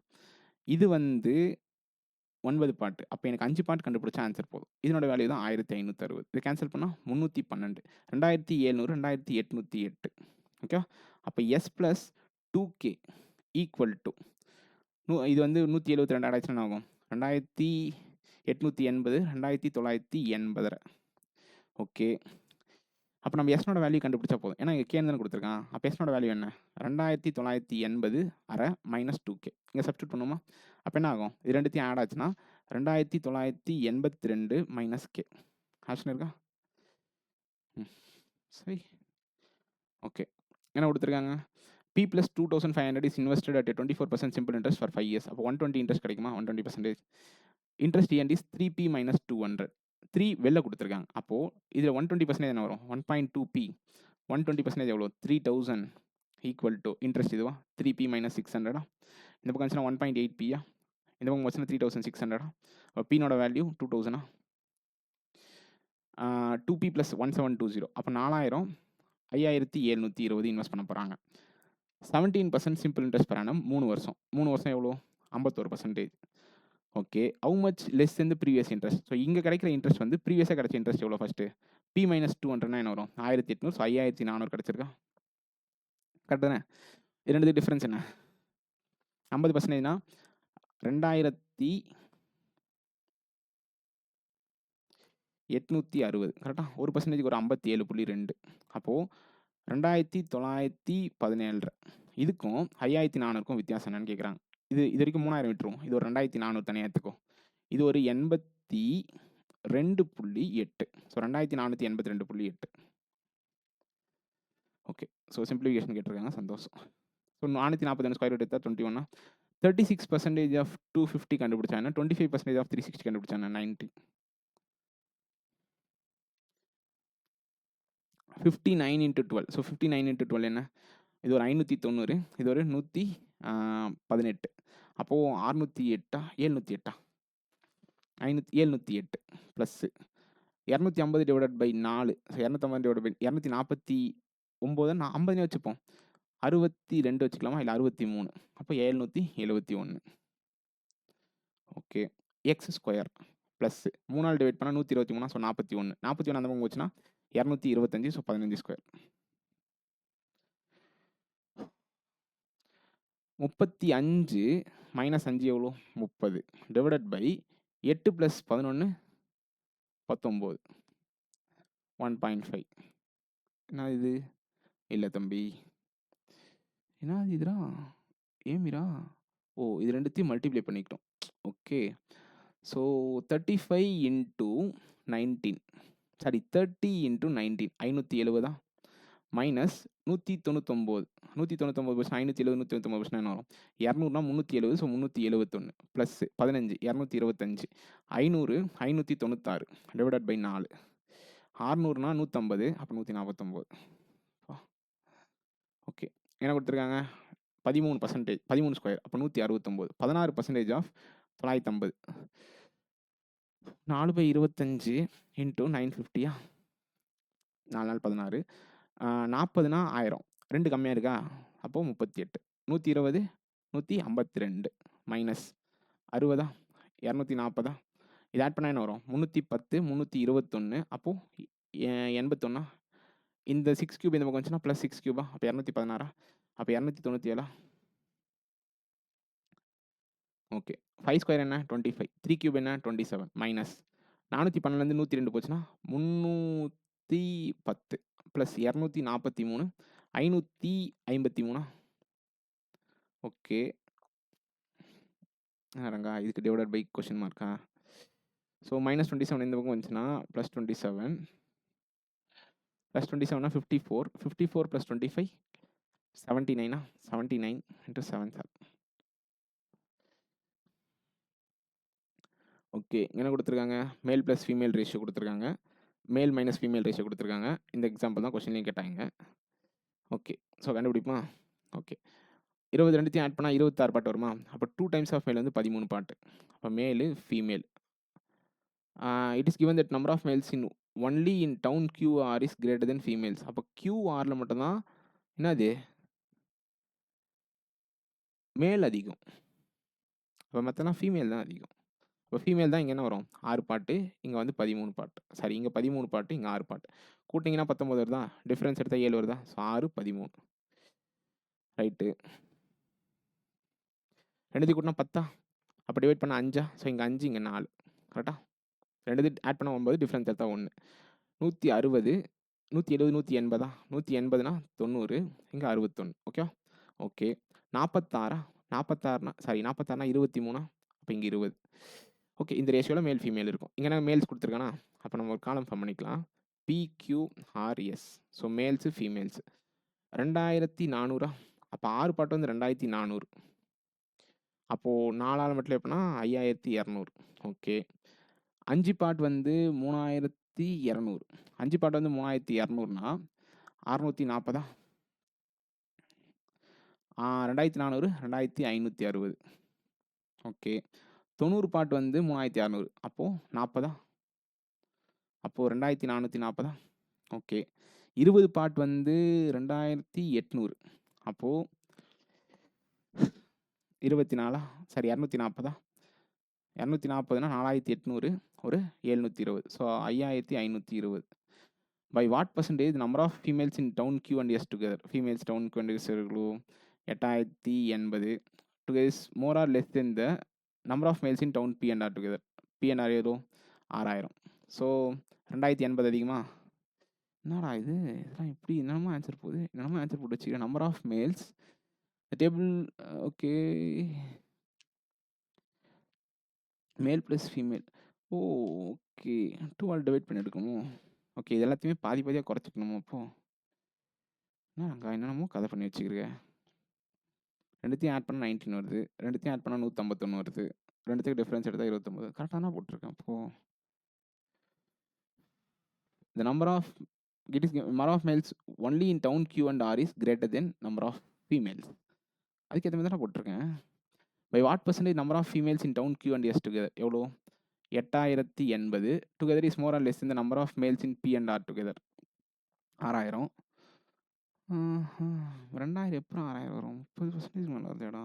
B: இது வந்து 9 பார்ட். அப்ப எனக்கு 5 பார்ட் கண்டுபிடிச்சா ஆன்சர் போதும். இதனோட வேல்யூ தான் 1560. இத கேன்சல் பண்ணா 312. 2700, 2808. ஓகேவா? அப்ப S + 2K ஈக்குவல் டூ இது வந்து 172 ஆட் ஆச்சுன்னா என்ன ஆகும்? 2880, 2980. ஓகே. அப்ப நம்ம S னோட வேல்யூ கண்டுபிடிச்சா போதும். ஏன்னா இங்க Kன்னு தானே குடுத்துருக்கான். அப்ப S னோட வேல்யூ என்ன? 2980 அரை - 2K. இங்க சப்ஸ்டிட்யூட் பண்ணுவோமா? அப்ப என்ன ஆகும்? இது ரெண்டுத்தையும் ஆட் ஆச்சுன்னா 2982 - K. ஆப்ஷன் இருக்கா? சரி. ஓகே. என்ன குடுத்துருக்காங்க? P + 2500 is invested at a 24% simple interest for 5 years. அப்போ 120 இன்ட்ரெஸ்ட் கிடைக்குமா? 120%. Interest earned is 3P - 200. 3 வெளில குடுத்துருக்காங்க. அப்போ இதுல 120% என்ன வரும்? 1.2P. 120% எவ்வளோ? 3000 ஈக்குவல் டூ இன்ட்ரெஸ்ட் இதுவா? 3P - 600. இந்த பக்கம் வந்துச்சுன்னா 1.8P. இந்த பக்கம் வந்துச்சுன்னா 3600. அப்போ P-னோட வேல்யூ 2000. 2P + 1720. அப்போ 4000 5720 இன்வெஸ்ட் பண்ண போறாங்க. 17% சிம்பிள் இன்ட்ரெஸ்ட் பெர் ஆனம் 3 வருஷம். 3 வருஷம் எவ்வளோ? 51%. Okay. How much less than the previous interest? So இங்க கிடைக்கிற இன்ட்ரெஸ்ட் வந்து ப்ரீவியஸா கிடைச்ச இன்ட்ரெஸ்ட் எவ்வளோ ஃபர்ஸ்ட்டு? P - 200னா என்ன வரும்? 1800. ஸோ 5400 கிடைச்சிருக்கா? கரெக்ட் தானே? இது ரெண்டுத்துக்கு டிஃபரன்ஸ் என்ன? 50%னா 2860. கரெக்டா? 1% ஒரு 57.2. அப்போ 2917. இதுக்கும் 5400க்கும் வித்தியாசம் என்னன்னு கேட்குறாங்க. இது வரைக்கும் 3000 விட்டுருவோம். இது ஒரு 2400 தனியா எடுத்துக்கோ. இது ஒரு 82.8. ஸோ 2482.8. ஓகே. ஸோ சிம்பிளிஃபிகேஷன் கேட்டிருக்காங்க. சந்தோஷம். ஸோ 442 ஸ்கொயர் ரூட் எடுத்தா 21. 36% ஆஃப் 250 கண்டுபிடிச்சாங்க. 25% ஆஃப் 360 கண்டுபிடிச்சாங்க. 90. 59 × 12. ஸோ 59 × 12 என்ன? இது ஒரு 590. இது ஒரு 118. அப்போ 608 708 708 plus 250 divided by 4. 250 divided by 249 50 வச்சுப்போம். 62 வச்சுக்கலாமா? இல்லை 63. அப்போ 771. Okay. X square plus 3 divide பண்ணால் 123. ஸோ 41. 41 அந்த பக்கம் போச்சுன்னா 225. So 15 square. 35 - 5 எவ்வளோ? 30 டிவைடட் பை 8 + 11 19. 1.5. என்ன இது? இல்லை தம்பி. என்ன இதுடா? ஏமிரா? ஓ, இது ரெண்டுத்தையும் மல்டிப்ளை பண்ணிக்கிட்டோம். ஓகே. ஸோ 35 × 19. சாரி 30 × 19. 570 மைனஸ் 199. 199 போச்சுன்னா 570 199 போச்சுன்னா என்ன வரும்? 200னா 370. So 371 plus 15 225. 500 596 divided by 4. 600னா 150. அப்போ 149. ஓகே. என்ன கொடுத்துருக்காங்க? 13%. 13 ஸ்கொயர். அப்போ 169. 16% ஆஃப் 950. 4/25 × 950. 4 நாள் 16. 40னா 1000. 2 கம்மியாக இருக்கா? அப்போ 38. 120 152 மைனஸ் 60 240. இது ஆட் பண்ணால் என்ன வரும்? 310 321. அப்போ 81. இந்த 6 கியூப் இந்த பக்கம் வந்துச்சுன்னா ப்ளஸ் 6 கியூபா? அப்போ 216. அப்போ 297. ஓகே. 5 ஸ்கொயர் என்ன? 25. 3 கியூப் என்ன? 27 மைனஸ் 412 102 போச்சுன்னா 310 ப்ளஸ் 243 553. ஓகே. ரங்கா இதுக்கு டிவைடட் பை கொஷின் மார்க்கா? ஸோ -27 இந்த பக்கம் வந்துச்சுன்னா ப்ளஸ் 27. ப்ளஸ் 27னா 54. 54 + 25 79. 79 × 7 7. ஓகே. என்ன கொடுத்துருக்காங்க? மேல் ப்ளஸ் ஃபீமேல் ரேஷியோ கொடுத்துருக்காங்க. மேல் - ஃபீமேல் ரேஷியோ கொடுத்துருக்காங்க. இந்த எக்ஸாம்பிள் தான் கொஷின்லையும் கேட்டாங்க. ஓகே. ஸோ கண்டுபிடிப்போமா? ஓகே. 22த்தையும் ஆட் பண்ணா 26 பார்ட் வருமா? அப்போ 2 டைம்ஸ் ஆஃப் மேல் வந்து 13 பார்ட். அப்போ male, female. It is given that number of males in only in town QR is greater than females. அப்போ QRல மட்டும் தான் என்னது? மேல் அதிகம். அப்போ மத்தெல்லாம் ஃபீமேல் தான் அதிகம். அப்போ ஃபீமேல் தான் இங்கே என்ன வரும்? 6 பார்ட்டு, இங்கே வந்து 13 பார்ட். சாரி, இங்கே 13 பார்ட்டு, இங்கே 6 பார்ட். கூட்டிங்கன்னா 19 வருதா? டிஃபரன்ஸ் எடுத்தால் 7 வருதா? ஸோ 6, 13. ரைட்டு. 2த்தையும் கூட்டினா 10ஆ? அப்போ டிவைட் பண்ணால் 5ஆ? ஸோ இங்கே 5, இங்கே 4. கரெக்டா? 2 ஆட் பண்ணால் 9, டிஃபரன்ஸ் எடுத்தால் 1. 160, 170, 180. 180னா 90, இங்கே 61. Okay okay. 46ஆ? 46னா சாரி 46னா 23ஆ? அப்போ இங்கே 20. ஓகே, இந்த ரேஷியோவில் மேல் ஃபீமேல் இருக்கும். இங்கே நான் மேல்ஸ் கொடுத்துருக்கேனா? அப்போ நம்ம ஒரு காலம் ஃபார்ம் பண்ணிக்கலாம். PQRS. So males, females. 2400. அப்போ 6 பார்ட் வந்து 2400. அப்போது 4ஆல் மட்டும் எப்படின்னா 5200. ஓகே. 5 பார்ட் வந்து 3200. 5 பார்ட் வந்து 3200னா 640. 2400, 2560. ஓகே. 90 பார்ட் வந்து 3600. அப்போது 40. அப்போது 2440. ஓகே. 20 பார்ட் வந்து 2800. அப்போது 24. சாரி 240. 240னா 4800, ஒரு 720. So 5520. By what percentage the number of females in town Q and S together? Females town Q and S 8080 together is more or less than the number of males in town P and R together. P and R எவ்வளோ? 6000. So 2080 அதிகமா? என்னடா இது? இதெல்லாம் இப்படி என்னென்னமோ answer போகுது. என்னென்னமோ answer போட்டு வச்சுக்கிறேன். Number of males table. Okay. Male plus female. Oh okay. 2ஆல் டிவைட் பண்ணி எடுக்கணுமோ? ஓகே, இது எல்லாத்தையுமே பாதி பாதியாக குறைச்சிக்கணுமோ? அப்போது அங்கே என்னென்னமோ கதை பண்ணி வச்சுக்கிறேன். 2த்தையும் ஆட் பண்ணால் 19 வருது. 2த்தையும் ஆட் பண்ணால் 151 வருது. 2த்துக்கு டிஃப்ரென்ஸ் எடுத்தால் 29. கரெக்டாக தான் போட்டிருக்கேன். அப்போது the number of males only in town Q and R is greater than number of females. அதுக்கேற்ற மாதிரி தான் போட்டிருக்கேன். By what percentage number of females in town Q and S together? எவ்வளோ? 8080. Together is more or less than the number of males in P and R together. 6000. 2000 எப்போ 6000 வரும்? 30% மேலே வருதேடா.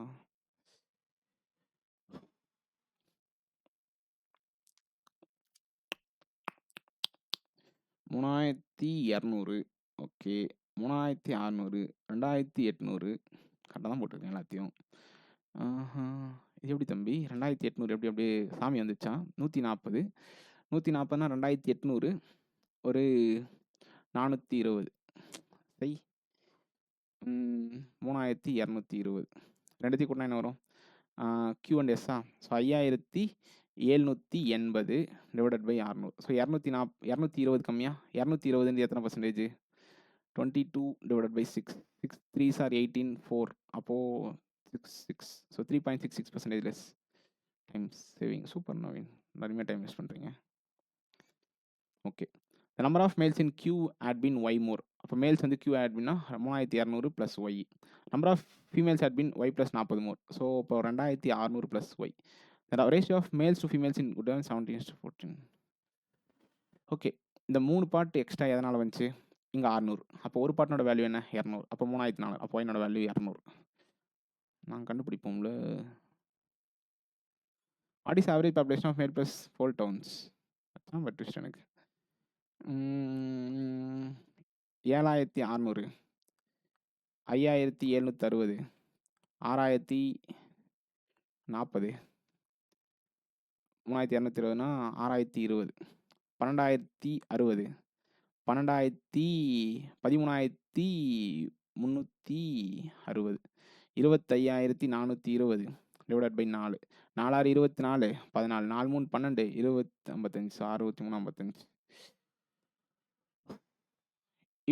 B: $3200. Okay. 3600, 2800. கரெக்டாக தான் போட்டிருக்கேன் எல்லாத்தையும். இது எப்படி தம்பி? 2800 எப்படி அப்படியே சாமி வந்துச்சா? 140. 140னா 2800, ஒரு 420. சை 3220. 2த்தையும் கூட்டினா என்ன வரும்? Q and S. So 5780 divided by 600. So 220 கம்மியா? 220 எத்தனை percentage? 22 divided by 6. 6 3s are 18, 4. அப்போது 6. So 3.66% less time saving. Super Naveen, நிறைய டைம் வேஸ்ட் பண்ணுறீங்க. Okay. The number of males in Q had been Y more. அப்போ மேல்ஸ் வந்து Q had been 3200 plus Y. Number of females had been Y plus 40 more. So இப்போ 2600 ப்ளஸ் Y. The ratio of males to females in good 17:14. Okay. இந்த 3 part extra எதனால் வந்துச்சு? இங்கே 600. அப்போ ஒரு பார்ட்னோட வேல்யூ என்ன? 200. அப்போ 3400. அப்போ என்னோட வேல்யூ 200. நான் கண்டுபிடிப்போம்ல. What is average population of male plus 4 towns? அதான் பட்டுச்சு எனக்கு. 7600, 5760, 6040, 3220னா 6020, 12060, 13360, 25420 divided by 4. 4 6 24, 14, 4 3 12, 20 55, 63 55.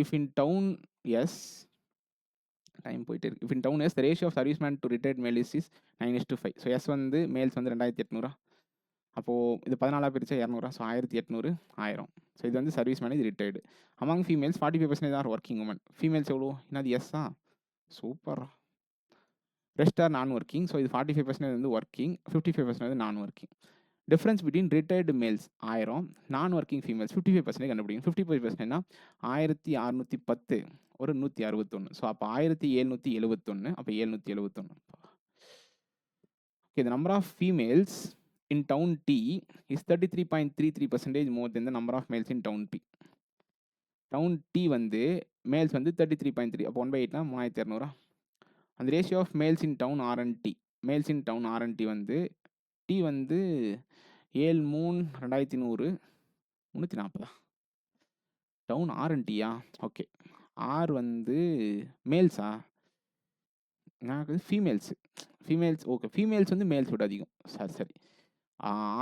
B: If in town yes, time போயிட்டு இருக்கு. If in town yes, the ratio of serviceman to retired male is 9:5. So S வந்து மேல்ஸ் வந்து 2800. அப்போது இது 14 பிரிச்சா 200 ஸோ 1800 1000. ஸோ இது வந்து சர்வீஸ் மேன், இது retired. Among females 45% are working women. Females எவ்வளோ? என்னது எஸ்ஸா? Super. Rest are non working. So இது 45% வந்து ஒர்க்கிங், 55% வந்து non working. Difference between retired males 1000, non working females 55% கண்டுபிடிக்கும். 55%னா 1610 ஒரு 161. ஸோ அப்போ 1771. அப்போ 771. Okay, the number of females in town T is 33.33% more than the number of males in town P. Town T வந்து males வந்து 33.3. அப்போ 1/8னா 3200. அந்த ratio of males in town R and D, males in town R and D வந்து D வந்து 7/3/2100 340. Town R and டியா? Okay. R வந்து மேல்ஸா? எனக்கு ஃபீமேல்ஸு. Females okay. ஃபீமேல்ஸ் வந்து மேல்ஸ் விட அதிகம். சரி.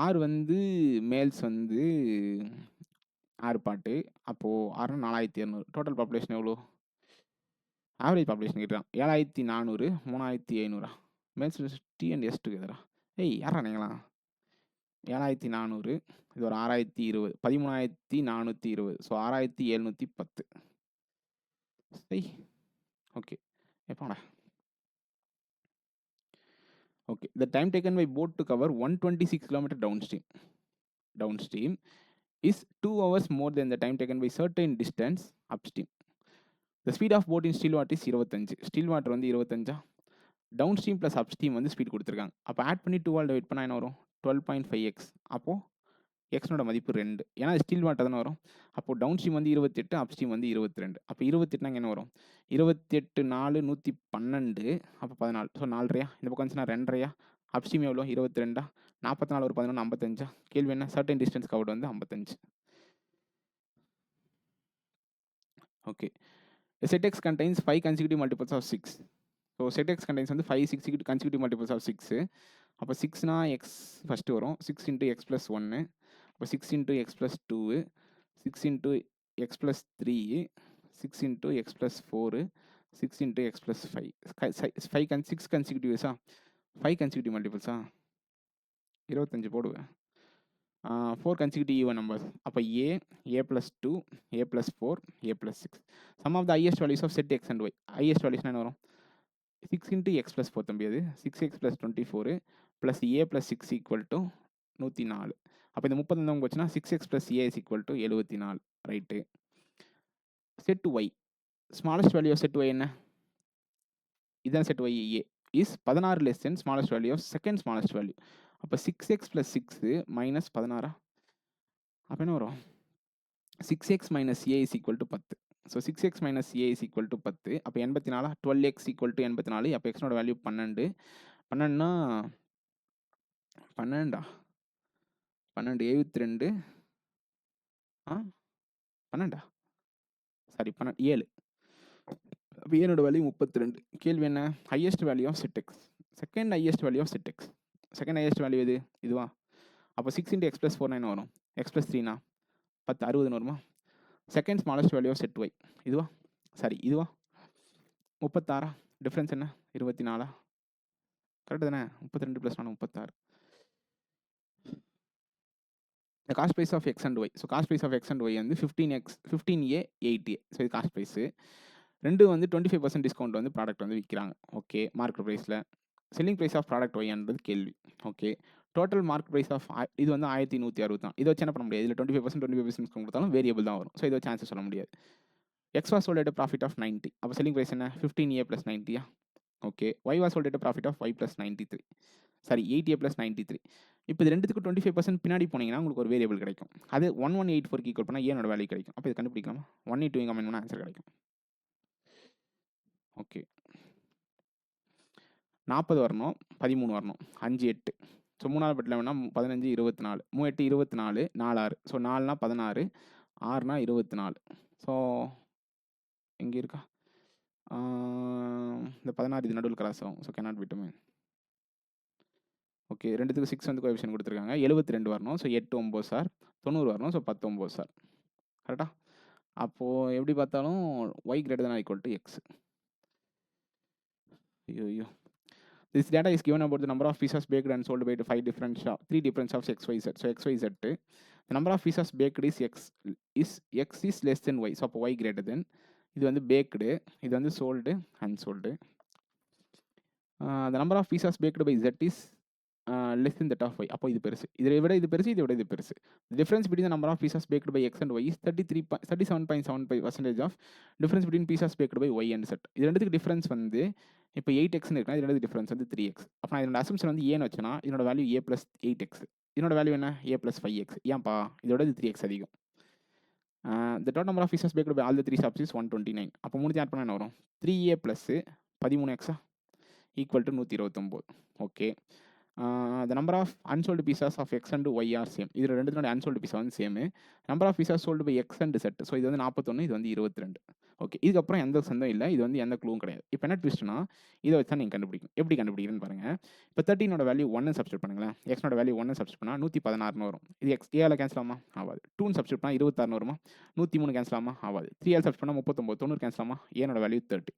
B: ஆர் வந்து மேல்ஸ் வந்து 6 பாட்டு. அப்போது 6னா 4200. டோட்டல் பாப்புலேஷன் எவ்வளோ? ஆவரேஜ் பாப்புலேஷன் கேட்குறான். 7400 3500. மேல்ஸ் டி அண்ட் எஸ் டுகெதரா? ஏய் யாரா நீங்களா? 7400 இது ஒரு 6020 13420. ஸோ 6710. சரி ஓகே. எப்போடா? Okay, the time taken by boat to cover 126 km downstream is 2 hours more than the time taken by certain distance upstream. The speed of boat in still water is 25. Still water வந்து 25. Downstream plus upstream வந்து speed கொடுத்துருக்காங்க. அப்போ add பண்ணி 2 divide பண்ணால் என்ன வரும்? 12.5x. அப்போது எக்ஸ்னோட மதிப்பு 2. ஏன்னா ஸ்டில் வாட்டர் தானே வரும். அப்போது டவுன்ஸ்ட்ரீம் வந்து 28, அப்ஸ்ட்ரீம் வந்து 22. அப்போ 28னா என்ன வரும்? 28 4 112. அப்போ 14. ஸோ 4.5. இந்த பக்கம் வந்துச்சுன்னா 2.5. அப்ஸ்ட்ரீம் எவ்வளோ? 22. 44 ஒரு 11 55. கேள்வி என்ன? சர்டன் டிஸ்டன்ஸ் கவர்டு வந்து 55. Okay. set x contains 5 consecutive multiples of 6. So set x contains வந்து 5 consecutive multiples of 6. அப்போ 6னா எக்ஸ் ஃபஸ்ட்டு வரும். 6 இன்ட்டு எக்ஸ் ப்ளஸ் 1. அப்போ 6 into x plus 2, 6 into x plus 3, 6 into x plus 4, 6 into x plus 5. 6 கன்சிக்யூட்டிவ்ஸா? 5 consecutive மல்டிபிள்ஸா? 25 போடுவேன். 4 consecutive even numbers. அப்போ a plus 2, a plus 4, a plus 6. Sum of the highest values of set x and y. highest values என்ன வரும்? 6 into x plus 4 தம்பி அது 6x plus 24 plus a plus 6 equal to 104. அப்போ இந்த 30 வந்து போச்சுன்னா 6x plus a is equal to 74. Right. Set y. Smallest value of set y என்ன? இதுதான் set y a is 16 less than smallest value of second smallest value. அப்போ 6x plus 6 minus 16. அப்போ என்ன வரும்? 6x minus a is equal to 10. So 6x minus a is equal to 10. அப்போ 84. 12x equal to 84. அப்போ எக்ஸ்னோட value 12. 12னா 12 72. 12 sorry 7. அப்போ ஏனோட value 32. கேள்வி என்ன? Highest value of set X. Second highest value of set X. Second highest value எது? இதுவா? அப்போ 6 into x plus 4 என்ன வரும்? எக்ஸ் ப்ளஸ் 3னா 10 60 வருமா? Second smallest value of set Y இதுவா? சாரி இதுவா? 36. டிஃப்ரென்ஸ் என்ன? 24. கரெக்டு தானே? 32 + 4 36. The cost price of x and y. So cost price of X and Y வந்து 15a 8a. ஸோ இது cost price. ரெண்டும் வந்து 25% டிஸ்கவுண்ட் வந்து ப்ராடக்ட் வந்து விற்கிறாங்க. ஓகே. மார்க்கெட் ப்ரைஸில் செல்லிங் ப்ரைஸ் ஆஃப் ப்ராடக்ட் ஒய்ன்றது கேள்வி. Okay. Total market price of இது வந்து 1160 தான். இதை வச்சு என்ன பண்ண முடியாது? இதில் 25% டிஸ்கவுண்ட் கொடுத்தாலும் வேரியபிள் தான் வரும். ஸோ இதை வச்சு ஆன்சர் சொல்ல முடியாது. X was sold at profit of 90. அப்போ செல்லிங் ப்ரைஸ் என்ன? 15a + 90. Okay. Y was sold at profit of y + 93. Sorry 8a + 93. இப்போ இது ரெண்டுத்துக்கு 25% பின்னாடி போனீங்கன்னா உங்களுக்கு ஒரு வேரியபிள் கிடைக்கும். அது 1184 ஈக்குவல் பண்ணால் ஏனோட வேல்யூ கிடைக்கும். அப்போ இது கண்டுபிடிக்கலாமா? 182 கமெண்ட் பண்ணால் ஆன்சர் கிடைக்கும். ஓகே. 40 வரணும், 13 வரணும், 5 8. ஸோ 3ஆவது பட்டில் வேணால் 15 24, 3 8 24, 4 6. ஸோ 4னா 16, 6னா 24. ஸோ எங்கே இருக்கா? இந்த 16 இது நடுவில் கிராஸ் ஆகும். ஸோ கேனாட் விட்டுமே. ஓகே. ரெண்டுத்துக்கு 6 வந்து கோஎஃபிஷியன்ட் கொடுத்துருக்காங்க. 72 வரணும். ஸோ 8 9 சார் 90 வரணும். So 10 9 sir. கரெக்டா? அப்போது எப்படி பார்த்தாலும் y greater than or equal to x. ஐயோ This data is given about the number of pizzas baked and sold by the 3 different shops XYZ. So XYZ, the number of pizzas baked is X is less than Y. So அப்போ Y greater than. இது வந்து baked, இது வந்து sold, unsold. The number of pizzas baked by Z is less than that of Y. அப்போ இது பெருசு. இதை விட இது பெருசு, இதை விட இது பெருசு. The difference between the number of pizzas baked by X and Y is 37.75% of difference between pizzas baked by Y and Z. இது ரெண்டுத்துக்கு டிஃபரன்ஸ் வந்து இப்போ 8x இருக்குன்னா இது ரெண்டு டிஃபரன்ஸ் வந்து 3x. அப்போ நான் இதோட அசம்ஷன் வந்து ஏன்னு வச்சேன்னா இதோட வேல்யூ a + 8x. இதோட வேல்யூ என்ன a + 5x. ஏன்ப்பா இதோட இது 3x அதிகம். The total number of pizzas baked by all the 3 shops is 129. அப்போ மூணு ஆட் பண்ணால் என்ன வரும்? 3a + 13x equal to 129. Okay. The number of unsold pizzas of X and Y are same. இதில் ரெண்டுத்தோட unsold pizza வந்து same. Number of pizzas sold by X and Z. So இது வந்து 41, இது வந்து 22. ஓகே, இதுக்கப்புறம் எந்த சந்தம் இல்லை, இது வந்து எந்த க்ளூவும் கிடையாது. இப்போ என்ன ட்விஸ்ட்னா இதை வச்சு தான் நீங்கள் கண்டுபிடிக்கணும். எப்படி கண்டுபிடிக்கிறேன்னு பாருங்கள். இப்போ 13ஓட வேல்யூ 1 சப்ஸ்டியூட் பண்ணுங்களேன். எக்ஸோட வேல்யூ 1 சப்ஸ்டியூட் பண்ணால் 116 வரும். இது X ஏல கேன்சல் ஆகுமா? ஆகாது. 2 சப்ஸ்டியூட் பண்ணால் 26 வருமா? 103 கேன்சல் ஆகுமா? ஆகாது. 3 சப்ஸ்டியூட் பண்ணால் 39, 90 கேன்சல் ஆகுமா? ஏனோட வேல்யூ 30.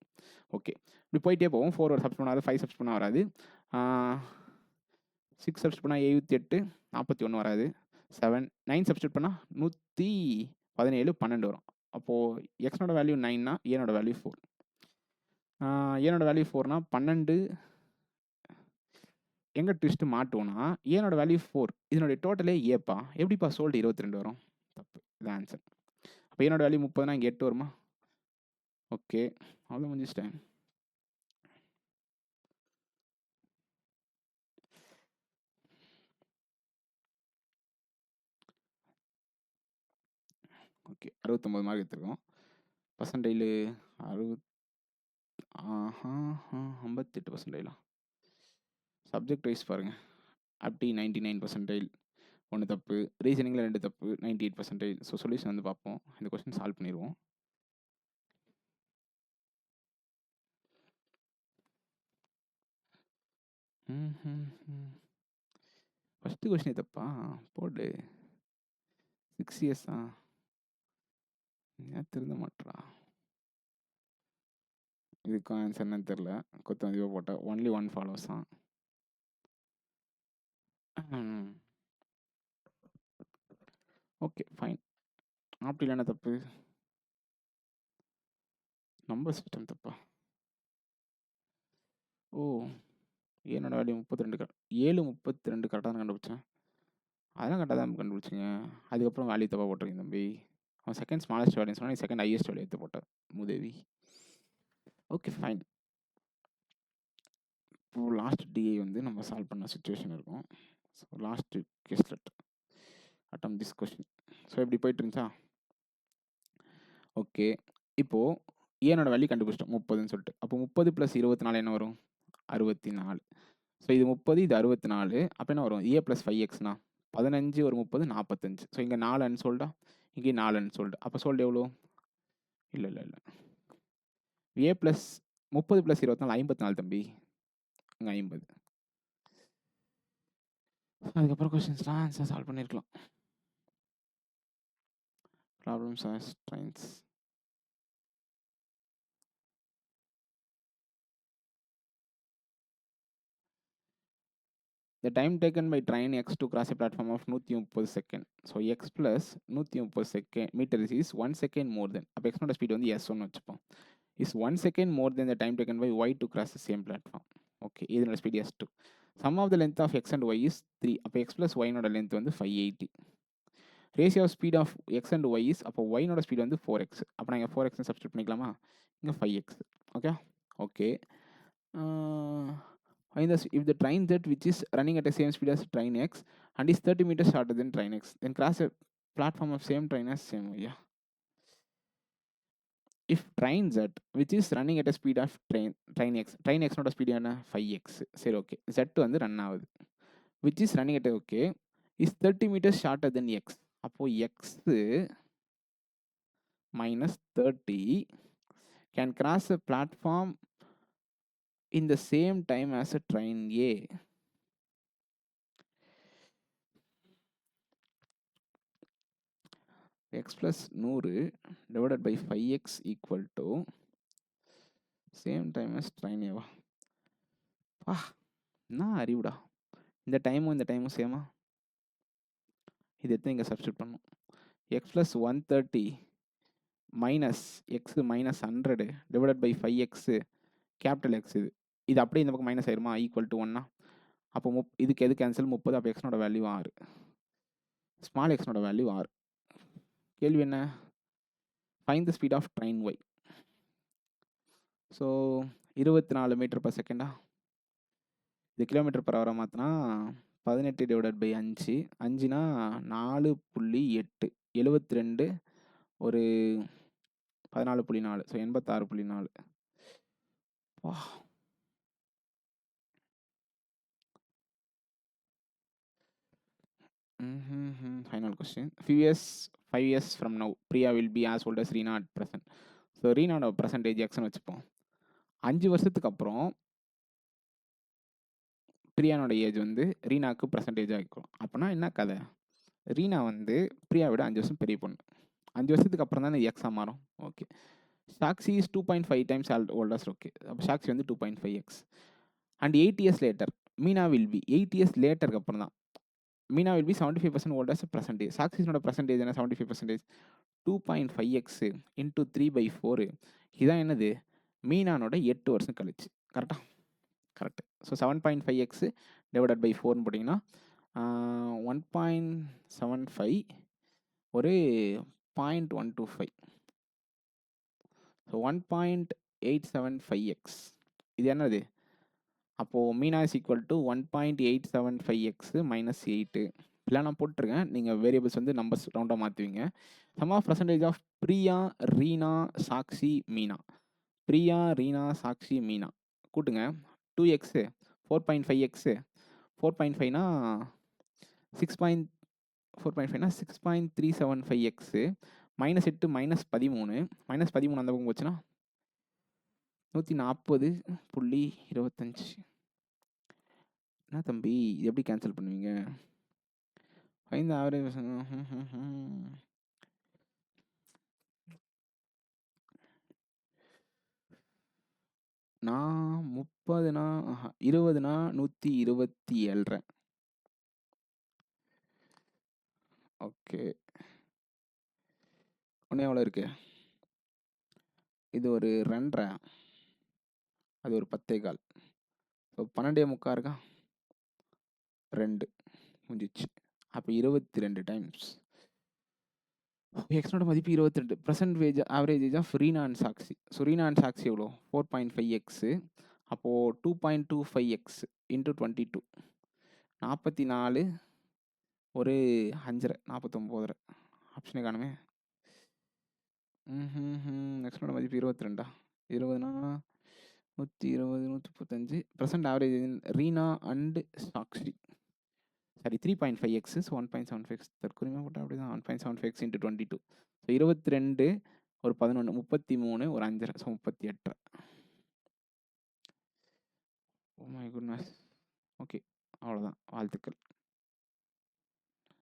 B: ஓகே, இப்படி போயிட்டே போவோம். 4 சப்ஸ்டியூட் பண்ணாது, 5 சப்ஸ்டியூட் பண்ணால் வராது. 6 சப்ஸ்டியூட் பண்ணால் 78, 41 வராது. 9 சப்ஸ்டியூட் பண்ணால் 117, 12 வரும். அப்போது எக்ஸோட வேல்யூ 9னா ஏனோட வேல்யூ 4. ஏனோட வேல்யூ 4னா 12. எங்கே ட்விஸ்ட்டு மாட்டோம்னா ஏனோட வேல்யூ 4, இதனுடைய டோட்டலே ஏப்பா. எப்படிப்பா சோல்டு 22 வரும்? தப்பு, இது ஆன்சர். அப்போ ஏனோட வேல்யூ 30னா இங்கே 8 வருமா? ஓகே, அவ்வளோ முடிஞ்சிச்சிட்டேன். ஓகே, 69 மார்க் எடுத்துருக்கோம். பர்சன்டைலு 58%. சப்ஜெக்ட் வைஸ் பாருங்கள். அப்படி 99%. 1 தப்பு. ரீசனிங்கில் 2 தப்பு. 98%. ஸோ சொல்யூஷன் வந்து பார்ப்போம். இந்த கொஸ்டின் சால்வ் பண்ணிடுவோம். ஃபஸ்ட்டு கொஸ்டின் தப்பா போடு. 6 இயர்ஸா ஏன் திருந்த மாட்டா? இதுக்கும் ஆன்சர் என்னன்னு தெரில. கொத்த மதிப்பாக போட்டால் ஒன்லி 1 ஃபாலோஸ் தான். Okay fine. அப்படி இல்லைன்னா தப்பு. நம்பர் சிஸ்டம் தப்பா? ஓ, என்னோட வேல்யூ 32. 732 கரெக்டாக தான் கண்டுபிடிச்சேன். அதெல்லாம் கரெக்டாக தான் கண்டுபிடிச்சிங்க. அதுக்கப்புறம் வேல்யூ தப்பாக போட்டிருக்கீங்க தம்பி. அவன் செகண்ட் ஸ்மாலஸ்ட் வேல்யூன்னு சொன்னால் செகண்ட் ஹையஸ்ட் வேல்யூ எடுத்து போட்டார் மூதேவி. Okay fine. இப்போது லாஸ்ட் டிஐ வந்து நம்ம சால்வ் பண்ண சுச்சுவேஷன் இருக்கும். ஸோ லாஸ்ட்டு கெஸ்லெட் அட்டம் திஸ் கொஸ்டின். ஸோ எப்படி போயிட்டு இருந்துச்சா? ஓகே, இப்போது ஏனோட வேல்யூ கண்டுபிடிச்சிட்டோம் 30ன்னு சொல்லிட்டு. அப்போ 30 + 24 என்ன வரும்? 64. ஸோ இது 30, இது 64. அப்போ என்ன வரும்? a + 5xனா 15, ஒரு 30, 45. ஸோ இங்கே 4 அன்சோல்டா, இங்கே 4 அன்சோல்டு. அப்போ சோல்டு எவ்வளோ? இல்லை a + 30 + 24 54 தம்பி. இங்கே 50. அதுக்கப்புறம் கொஸ்டின்ஸ்லாம் ஆன்சர் சால்வ் பண்ணியிருக்கலாம். Problems as Reigns. The time taken by train X to cross a platform of 130 seconds. So X plus 130 meters is 1 second more than. அப்போ X நோட ஸ்பீட் வந்து S1 வச்சுப்போம். Is 1 second more than the time taken by Y to cross the same platform. Okay, இதனோட speed S2. Sum of the length of X and Y is 3. அப்போ X plus Y நோட length வந்து 580. Ratio of speed of X and Y is, அப்போ Y நோட speed வந்து 4x. அப்போ நாங்கள் 4x substitute பண்ணிக்கலாமா? இங்கே 5x. Okay. If the train Z, which is running at the same speed as train X and is 30 meters shorter than train X, then cross a platform of same train as same way. Yeah. If train Z, which is running at a speed of train X not a speed என்ன 5x. சரி, okay. Z வந்து run ஆகுது. which is running at okay is 30 meters shorter than X. அப்போ X minus 30 can cross a platform in the same time as a train A. X plus 100 divided by 5x equal to same time as train A. என்ன அறிவுடா! இந்த டைமும் சேமா? இத எடுத்து இங்க substitute பண்ணணும். x + 130 minus x minus 100 divided by 5x capital X இது. இது அப்படியே இந்த பக்கம் மைனஸ் ஆயிருமா? ஈக்குவல் டு 1 அப்போ இதுக்கு எது கேன்சல் 30 அப்போ எக்ஸ்னோட வேல்யூ 6. ஸ்மால் எக்ஸ்னோட வேல்யூ 6. கேள்வி என்ன? Find the speed of train y. So 24 மீட்டர்/செகண்டா? இது கிலோமீட்டர் பர் ஹவரா மாற்றினா 18 டிவைடட் பை 5 5னா 4.8 72 ஒரு 14.4 ஸோ 86.4. வா! Final question. 5 years from now, Priya will be as old as Reena at present. So ரீனாவோட பர்சன்டேஜ் எக்ஸ்னு வச்சுப்போம். 5 வருஷத்துக்கு அப்புறம் பிரியானோட ஏஜ் வந்து ரீனாவுக்கு பர்சன்டேஜாக இருக்கும். அப்போனா என்ன கதை? ரீனா வந்து பிரியா விட 5 வருஷம் பெரிய பொண்ணு. 5 வருஷத்துக்கு அப்புறம் தான் எக்ஸாக மாறும். Okay. Sakshi is 2.5 times olders. Okay. அப்போ சாக்ஷி வந்து 2.5x. And 8 years later Meena will be 8 years லேட்டருக்கு அப்புறம் தான் Meena will be 75% old as percentage. சாக்ஷிஸோட பர்சன்டேஜ் என்ன? 75%. 2.5x இன்டூ 3/4 இதான் என்னது? மீனானோட 8 வருஷம் கழிச்சு. கரெக்டா? Correct. So 7.5x divided by 4ன்னு போட்டிங்கன்னா 1.75 ஒரு 0.125. ஸோ 1.875x இது என்னது? அப்போது Meena is equal to 1.875x minus 8 இப்படிலாம் நான் போட்டிருக்கேன். நீங்கள் வேரியபிள்ஸ் வந்து நம்பர்ஸ் ரவுண்டாக மாற்றுவீங்க. Sum of percentage of Priya, Reena, Sakshi, Meena. Priya, Reena, Sakshi, Meena கூட்டுங்க. 2x 4.5x 4.5னா 4.5னா 6.375x மைனஸ் 8 மைனஸ் 13 மைனஸ் 13 அந்த பக்கம் போச்சுன்னா 140.25. என்ன தம்பி இது எப்படி கேன்சல் பண்ணுவீங்க? Find the average. நான் 30னா 20னா 127. ஓகே. இன்னும் எவ்வளோ இருக்கு? இது ஒரு 2.5. அது ஒரு 10.15. ஸோ 12.75 இருக்கா? 2 முடிஞ்சிச்சு. அப்போ 22 டைம்ஸ். எக்ஸ்னோட மதிப்பு 22. Percentage average age of Reena and Sakshi. So Reena and Sakshi எவ்வளோ? 4.5x. அப்போது 2.25x இன்ட்டு 22 44 ஒரு 5.5 49. ஆப்ஷனே காணுமே. எக்ஸ்னோட மதிப்பு 22. 20னா 120 135. Present average Reena and Sakshi sorry 3.5x. So 1.75x தற்கொலைமாக போட்டால் அப்படி தான் 1.75x இன்ட்டு 22. ஸோ 22 ஒரு 11 33 ஒரு 5.5 so 38. Oh my goodness. Okay, அவ்வளோதான். வாழ்த்துக்கள்.